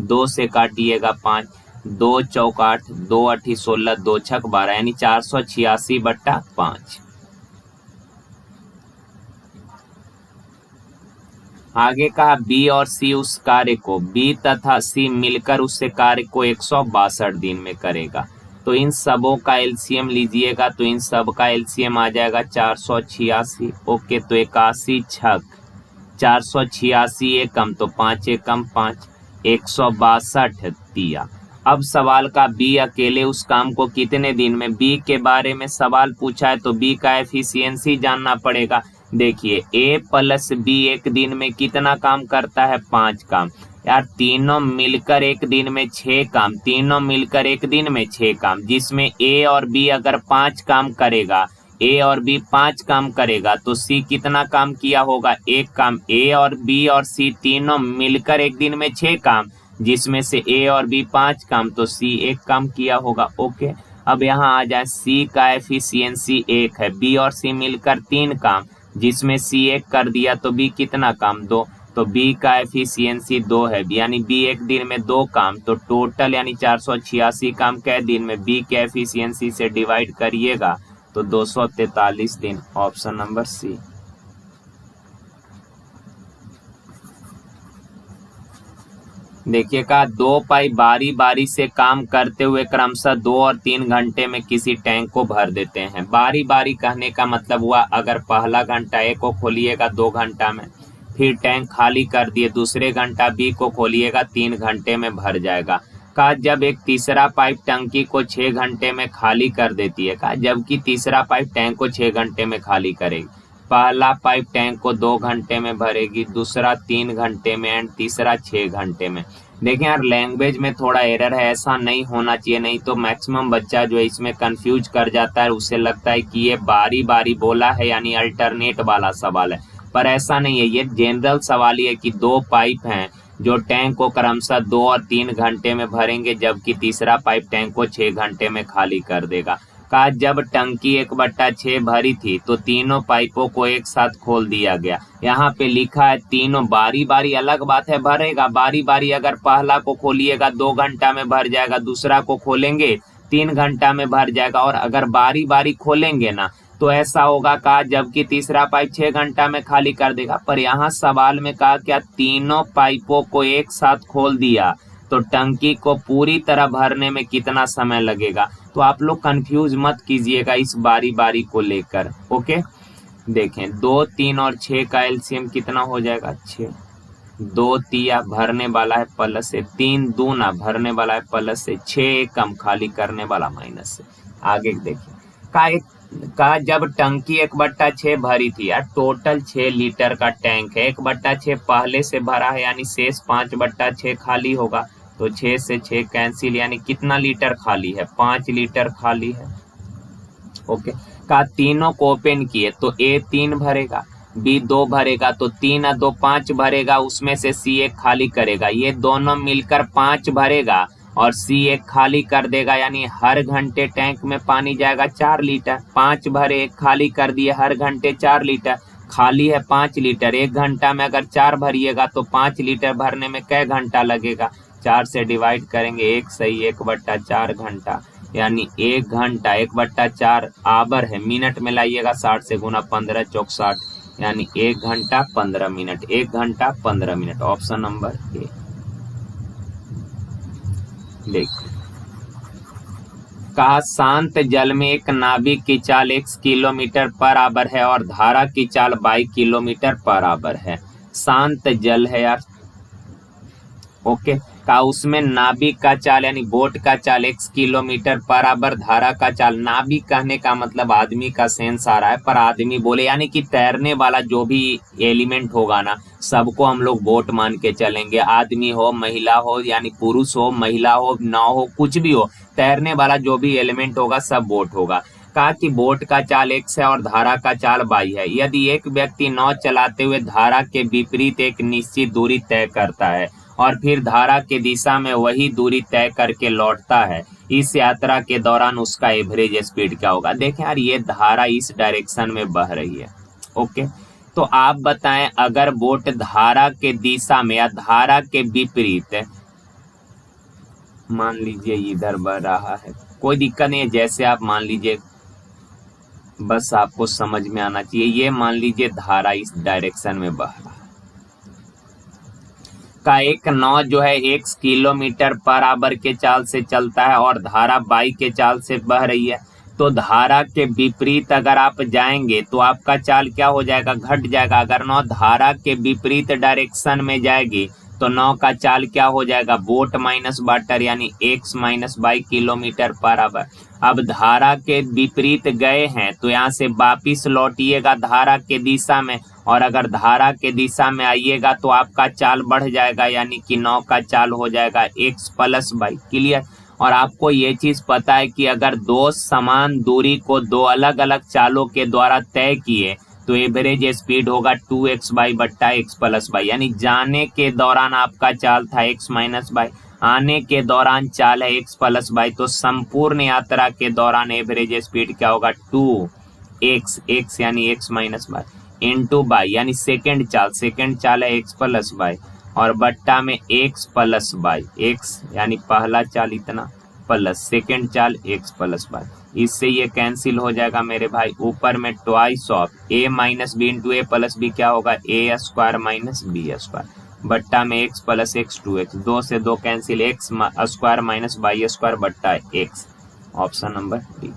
2 से काटिएगा 5, 2 चौक 8, 2 8 16, 2 छक 12, यानी 486/5। आगे कहा बी और सी उस कार्य को, बी तथा सी मिलकर उससे कार्य को 162 दिन में करेगा। तो इन सबों का एलसीएम लीजिएगा, तो इन सब का एलसीएम आ जाएगा 486। ओके, तो 81 छक 486 एकम, तो 5 एकम 5, 162 दिया। अब सवाल का बी अकेले उस काम को कितने दिन में, बी के बारे में सवाल पूछा है, तो बी का एफिशिएंसी जानना पड़ेगा। देखिए ए प्लस बी एक दिन में कितना काम करता है? 5 काम। यार तीनों मिलकर एक दिन में 6 काम, तीनों मिलकर एक दिन में 6 काम, जिसमें ए और बी अगर 5 काम करेगा, ए और बी 5 काम करेगा, तो सी कितना काम किया होगा? 1 काम। ए और बी और सी तीनों मिलकर एक दिन में 6 काम, जिसमें से ए और बी 5 काम, तो सी 1 काम किया होगा। ओके, अब यहाँ आ जाए, सी का एफिशिएंसी 1 है, बी और सी मिलकर 3 काम, जिसमें सी 1 कर दिया, तो बी कितना काम? 2। तो बी का एफिशिएंसी 2 है, यानी बी एक दिन में 2 काम, तो टोटल यानी 486 काम कै दिन में? बी के एफिशिएंसी से डिवाइड करिएगा तो 243 दिन। Option number C. देखिए का 2 पाई बारी बारी से काम करते हुए क्रमशः 2 और 3 घंटे में किसी टैंक को भर देते हैं। बारी बारी कहने का मतलब हुआ, अगर पहला घंटा ए को खोलिएगा 2 घंटा में, फिर टैंक खाली कर दिए, दूसरे घंटा बी को खोलिएगा 3 घंटे में भर जाएगा। का जब एक तीसरा पाइप टंकी को 6 घंटे में खाली कर देती है, का जबकि तीसरा पाइप टैंक को 6 घंटे में खाली करेगी। पहला पाइप टैंक को 2 घंटे में भरेगी, दूसरा 3 घंटे में एंड तीसरा 6 घंटे में। देखें यार, लैंग्वेज में थोड़ा एरर है, ऐसा नहीं होना चाहिए, नहीं तो मैक्सिमम बच्चा जो है इसमें कंफ्यूज कर जाता है, उसे लगता है कि ये बारी बारी बोला है यानी अल्टरनेट वाला सवाल है, पर ऐसा नहीं है। ये जनरल सवाल ही है कि 2 पाइप हैं जो टैंक को क्रमशः 2 और 3 घंटे में भरेंगे, जबकि तीसरा पाइप टैंक को 6 घंटे में खाली कर देगा। का जब टंकी 1/6 भरी थी, तो तीनों पाइपों को एक साथ खोल दिया गया। यहाँ पे लिखा है तीनों बारी बारी, अलग बात है भरेगा। बारी बारी अगर पहला को खोलिएगा 2 घंटा में भर जाएगा, दूसरा को खोलेंगे 3 घंटा में भर जाएगा, और अगर बारी बारी खोलेंगे ना तो ऐसा होगा कहा जबकि तीसरा पाइप 6 घंटा में खाली कर देगा। पर यहाँ सवाल में कहा क्या तीनों पाइपों को एक साथ खोल दिया, तो टंकी को पूरी तरह भरने में कितना समय लगेगा। तो आप लोग कंफ्यूज मत कीजिएगा इस बारी बारी को लेकर। ओके, देखें 2, 3 और 6 का एलसीएम कितना हो जाएगा? 6। 2 तिया भरने वाला है प्लस से, 3 दूना भरने वाला है प्लस से, 6 कम खाली करने वाला माइनस से। आगे देखिए का जब टंकी 1/6 भरी थी, यार टोटल 6 लीटर का टैंक है, 1/6 पहले से भरा है, यानी शेष 5/6 खाली होगा, तो 6 से 6 कैंसिल, यानी कितना लीटर खाली है? 5 लीटर खाली है। ओके, का तीनों को ओपन किए तो ए 3 भरेगा, बी 2 भरेगा तो 3 और 2 5 भरेगा, उसमें से सी 1 खाली करेगा, ये दोनों मिलकर 5 भरेगा और सी 1 खाली कर देगा, यानी हर घंटे टैंक में पानी जाएगा 4 लीटर। 5 भरे 1 खाली कर दिए, हर घंटे 4 लीटर, खाली है 5 लीटर। 1 घंटा में अगर 4 भरिएगा तो 5 लीटर भरने में कै घंटा लगेगा, 4 से डिवाइड करेंगे, 1 सही 1/4 घंटा, यानी 1 घंटा 1/4 आवर है, मिनट में लाइएगा 60 से गुना 15 चौक 60, यानी 1 घंटा 15 मिनट, 1 घंटा 15 मिनट, ऑप्शन नंबर ए। देख कहा शांत जल में एक नाविक की चाल x किलोमीटर पर आवर है और धारा की चाल y किलोमीटर पर आवर है। शांत जल है यार, ओके। का उसमें नाविक का चाल यानी बोट का चाल x किलोमीटर पर आवर, धारा का चाल, नाविक कहने का मतलब आदमी का सेंस आ रहा है, पर आदमी बोले यानी कि तैरने वाला जो भी एलिमेंट होगा ना, सबको हम लोग बोट मान के चलेंगे, आदमी हो महिला हो यानी पुरुष हो महिला हो नाव हो कुछ भी हो, तैरने वाला जो भी एलिमेंट होगा सब बोट होगा। कहा कि बोट का चाल x है और धारा का चाल y है। यदि एक व्यक्ति नाव चलाते हुए धारा के विपरीत एक निश्चित दूरी तय करता है और फिर धारा के दिशा में वही दूरी तय करके लौटता है, इस यात्रा के दौरान उसका एवरेज स्पीड क्या होगा। देखें यार, ये धारा इस डायरेक्शन में बह रही है, ओके। तो आप बताएं, अगर बोट धारा के दिशा में या धारा के विपरीत, मान लीजिए इधर बह रहा है, कोई दिक्कत नहीं है, जैसे आप मान लीजिए, बस आपको समझ में आना चाहिए, ये मान लीजिए धारा इस डायरेक्शन में बह रहा है। का एक नाव जो है 1 किलोमीटर पर आवर के चाल से चलता है और धारा y के चाल से बह रही है, तो धारा के विपरीत अगर आप जाएंगे तो आपका चाल क्या हो जाएगा, घट जाएगा। अगर नाव धारा के विपरीत डायरेक्शन में जाएगी तो नाव का चाल क्या हो जाएगा, बोट माइनस वाटर, यानी x minus y kilometre per our. अब धारा के विपरीत गए हैं तो यहाँ से वापिस लौटिएगा धारा के दिशा में, और अगर धारा के दिशा में आइएगा तो आपका चाल बढ़ जाएगा, यानी कि नाव का चाल हो जाएगा x प्लस y। क्लियर। और आपको ये चीज पता है कि अगर दो समान दूरी को दो अलग अलग चालों के द्वारा तय किए तो एवरेज स्पीड होगा 2xy बट्टा x प्लस y, यानी जाने के दौरान आपका चाल था x माइनस y, आने के दौरान चाल है x प्लस y, तो संपूर्ण यात्रा के दौरान एवरेज स्पीड क्या होगा, 2x यानी x minus y into y, यानी सेकेंड चाल है x प्लस y और बट्टा में x प्लस y, x यानी पहला चाल इतना प्लस सेकेंड चाल x प्लस y, इससे ये कैंसिल हो जाएगा मेरे भाई। ऊपर में twice of a minus b into a plus b क्या होगा, a square minus b square बट्टा में x प्लस x 2x, 2 से 2 cancel, x square minus y square बट्टा x, ऑप्शन नंबर डी।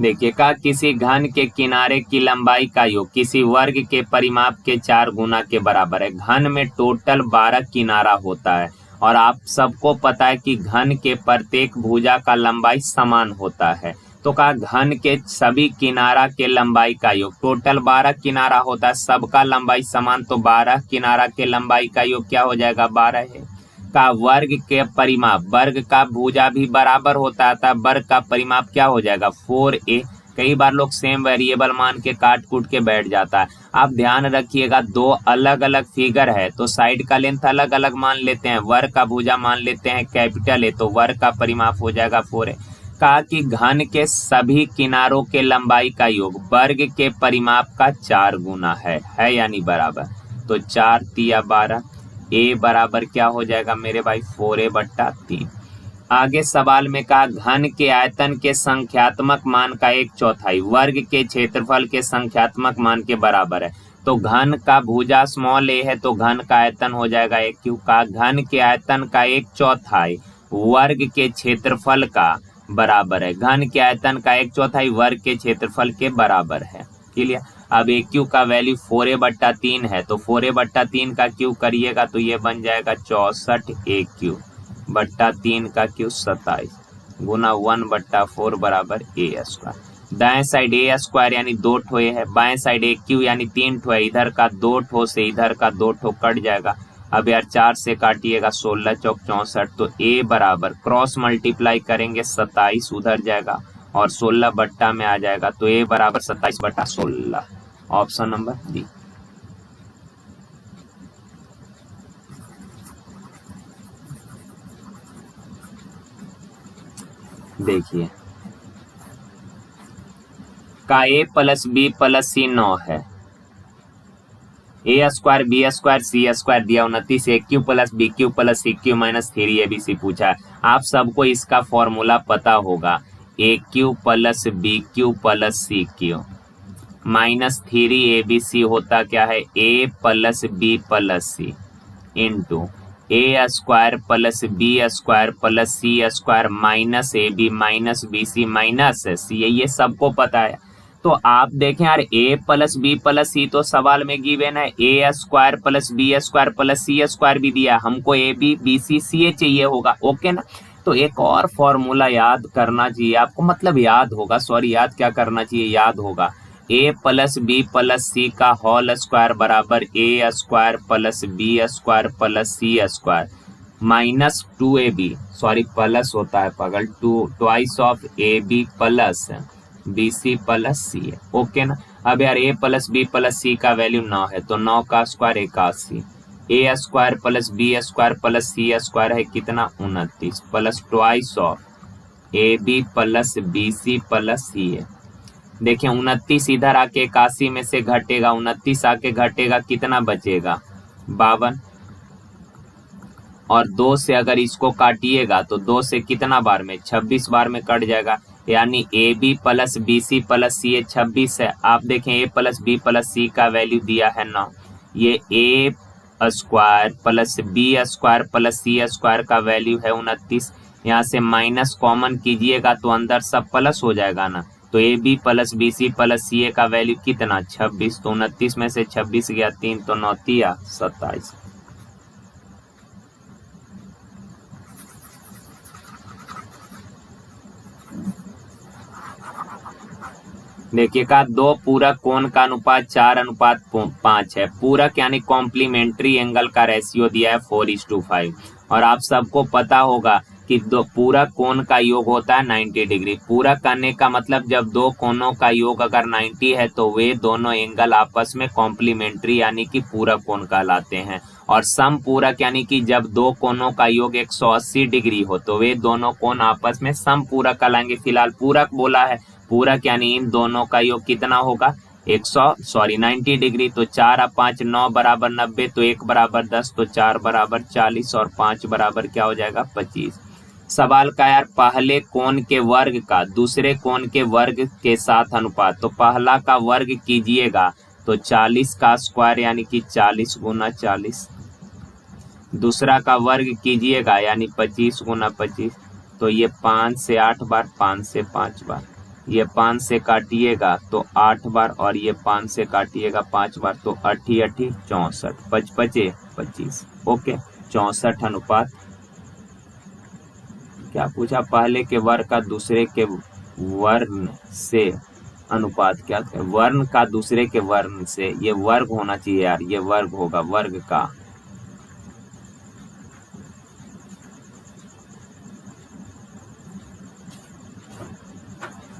देखिए का किसी घन के किनारे की लंबाई का योग किसी वर्ग के परिमाप के 4 गुना के बराबर है। घन में टोटल 12 किनारा होता है और आप सबको पता है कि घन के प्रत्येक भुजा का लंबाई समान होता है। तो का घन के सभी किनारा के लंबाई का योग, टोटल 12 किनारा होता है, सबका लंबाई समान, तो 12 किनारा के लंबाई का योग क्या हो जाएगा, 12 है। का वर्ग के परिमाप, वर्ग का भुजा भी बराबर होता है, वर्ग का परिमाप क्या हो जाएगा, 4a। कई बार लोग सेम वेरिएबल मान के काट कूट के बैठ जाता है। आप ध्यान रखिएगा, दो अलग अलग फिगर है तो साइड का लेंथ अलग अलग मान लेते हैं, वर्ग का भुजा मान लेते हैं कैपिटल है, तो वर्ग का परिमाप हो जाएगा 4a। कहा कि घन के सभी किनारों के लंबाई का योग वर्ग के परिमाप का 4 गुना है यानी बराबर, तो 4 तिया 12, a बराबर क्या हो जाएगा मेरे भाई, 4a बट्टा 3। आगे सवाल में कहा घन के आयतन के संख्यात्मक मान का 1/4 वर्ग के क्षेत्रफल के संख्यात्मक मान के बराबर है। तो घन का भुजा स्मॉल a है तो घन का आयतन हो जाएगा a क्यूब। का घन के आयतन का 1/4 वर्ग के क्षेत्रफल का बराबर है। घन के आयतन का 1/4 वर्ग के क्षेत्रफल के बराबर है। क्लियर। अब a क्यूब का वैल्यू 4a बट्टा 3 है, तो 4a बट्टा 3 का क्यूब करिएगा तो ये बन जाएगा 64a क्यूब बट्टा 3 का क्यूब 27 गुना 1/4 बराबर a स्क्वायर। दाएं साइड a स्क्वायर यानी 2 ठो a है, बाएं साइड a क्यूब यानी 3 ठो है, इधर का 2 ठो से इधर का 2 ठो कट जाएगा। अब यार 4 से काटिएगा 16 चौक 64, तो a बराबर क्रॉस मल्टीप्लाई करेंगे 27 उधर जाएगा और 16 बट्टा में आ जाएगा, तो ए बराबर 27/16, ऑप्शन नंबर डी। देखिए का A plus B plus C 9 है, A square B square C square दिया 29, A cube plus B cube plus C cube minus 3abc पूछा है। आप सबको इसका फॉर्मूला पता होगा, A cube plus B cube plus C cube minus 3abc होता क्या है, A plus B plus C into A square plus B square plus C square minus A B minus B C minus C, ये सबको पता है। तो आप देखें यार, A plus B plus C तो सवाल में गिवन है, A square plus B square plus C square भी दिया, हमको ए बी बी सी सी ए चाहिए होगा, ओके ना। तो एक और फॉर्मूला याद करना चाहिए आपको, मतलब याद होगा, सॉरी याद क्या करना चाहिए, याद होगा, A plus B plus C का होल स्क्वायर बराबर A square plus B square plus C square minus 2ab, sorry plus होता है पगल, twice of A B plus B C plus C, okay ना। अब यार A plus B plus C का वैल्यू 9 है, तो 9 का square 81, A square plus B square plus C square है कितना 29, plus twice of A B plus B C plus C है। देखिए 29 इधर आके 81 में से घटेगा, 29 आके घटेगा, कितना बचेगा 52, और 2 से अगर इसको काटिएगा तो 2 से कितना बार में 26 बार में कट जाएगा, यानी A B plus B C plus C 26 है। आप देखें A plus B plus C का वैल्यू दिया है 9, ये A square plus B square plus C square का वैल्यू है 29, यहाँ से माइनस कॉमन कीजिएगा तो अंदर सब प्लस हो जाएगा ना, तो A B plus B C plus C A का वैल्यू कितना 26, तो 29 में से 26 गया 3, तो 9 तिया 27। देखिए का दो पूरक कोण का अनुपात 4:5 है, पूरक यानी कॉम्प्लीमेंट्री एंगल का रेशियो दिया है 4:5, और आप सबको पता होगा कि दो पूरक कोण का योग होता है 90 डिग्री। पूरक करने का मतलब जब दो कोणों का योग अगर 90 है तो वे दोनों एंगल आपस में कॉम्प्लीमेंट्री यानी कि पूरक कोण कहलाते हैं, और सम पूरक यानी कि जब दो कोणों का योग 180 डिग्री हो तो वे दोनों कोण आपस में सम पूरक कहलाएंगे। फिलहाल पूरक बोला है, पूरक यानी इन दोनों का योग कितना होगा 90 डिग्री, तो 4 और 5 9 बराबर 90, तो 1 बराबर 10, तो 4 बराबर 40 और 5 बराबर क्या हो जाएगा 25। सवाल का यार पहले कोण के वर्ग का दूसरे कोण के वर्ग के साथ अनुपात, तो पहला का वर्ग कीजिएगा तो 40 का स्क्वायर यानी कि 40 गुना 40, दूसरा का वर्ग कीजिएगा यानी 25 गुना 25, तो ये 5 से 8 बार, 5 से 5 बार, ये 5 से काटिएगा तो 8 बार, और ये 5 से काटिएगा 5 बार, तो 8 8 64, 5 5 25, ओके 64 अनुपात क्या पूछा, पहले के वर्ग का दूसरे के वर्ण से अनुपात क्या, वर्ण का दूसरे के वर्ण से, ये वर्ग होना चाहिए यार, ये वर्ग होगा, वर्ग का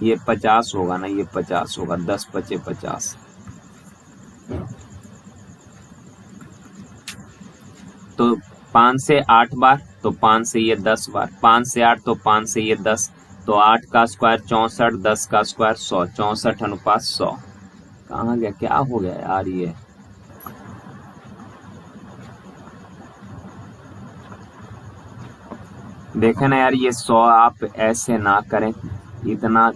ये 50 होगा ना, ये 50 होगा, 10 5 50, तो 5 से 8 बार, तो 5 से ये 10 बार, 5 से 8 तो 5 से ये 10, तो 8 का स्क्वायर 64, 10 का स्क्वायर 100, 64 अनुपात 100। कहाँ गया, क्या हो गया यार ये, देखे ना यार, ये 100 आप ऐसे ना करें, इतना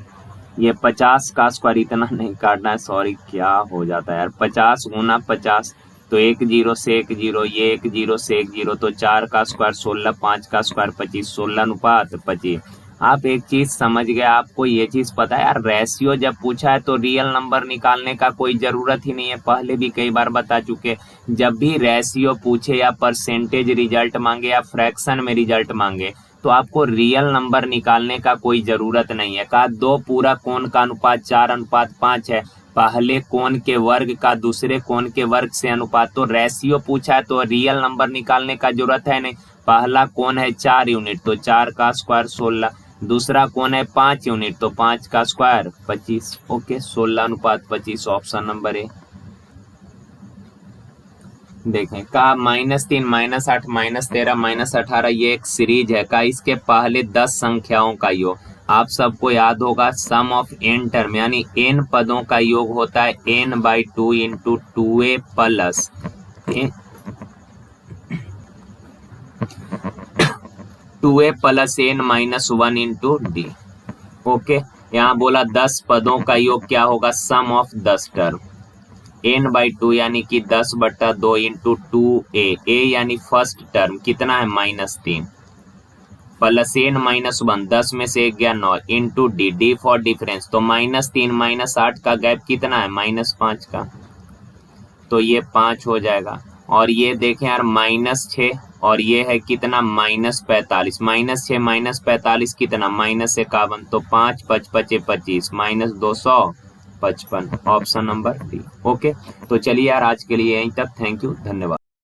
ये 50 का स्क्वायर इतना नहीं काटना है, सॉरी क्या हो जाता है यार, 50 गुना 50, तो 1 0 से 1 0, ये 1 0 से 1 0, तो 4 का स्क्वायर 16, 5 का स्क्वायर 25, 16 अनुपात 25। आप एक चीज समझ गए, आपको ये चीज पता है यार, रेशियो जब पूछा है तो रियल नंबर निकालने का कोई जरूरत ही नहीं है, पहले भी कई बार बता चुके, जब भी रेशियो पूछे या परसेंटेज रिजल्ट मांगे या फ्रैक्शन में रिजल्ट मांगे तो आपको रियल नंबर निकालने का कोई जरूरत नहीं है। कहा दो पूरक कोण का अनुपात 4:5 है, पहले कोण के वर्ग का दूसरे कोण के वर्ग से अनुपात, तो रेशियो पूछा है तो रियल नंबर निकालने का जरूरत है नहीं, पहला कोण है 4 यूनिट, तो 4 का स्क्वायर 16, दूसरा कौन है 5 यूनिट, तो 5 का square 25। Okay 16:25 option number A. देखें का -3 -8 -13 -18 ये एक सीरीज है का इसके पहले 10 संख्याओं का योग। आप सबको याद होगा सम ऑफ n टर्म यानी n पदों का योग होता है n/2 into 2a plus 2a plus n-1 into D. Okay यहाँ बोला 10 पदों का योग क्या होगा सम ऑफ 10 टर्म n/2 यानी कि 10/2 इंटू 2a a यानी फर्स्ट टर्म कितना है -3 प्लस n-1 10 में से 1 गया 9 into D D for difference तो -3 -8 का गैप कितना है -5 का तो ये 5 हो जाएगा। और ये देखें यार -6 और ये है कितना -45 -6 -45 कितना -51 तो 5 5 5 25 -255 ऑप्शन नंबर डी। ओके तो चलिए यार आज के लिए यहीं तक। थैंक यू धन्यवाद।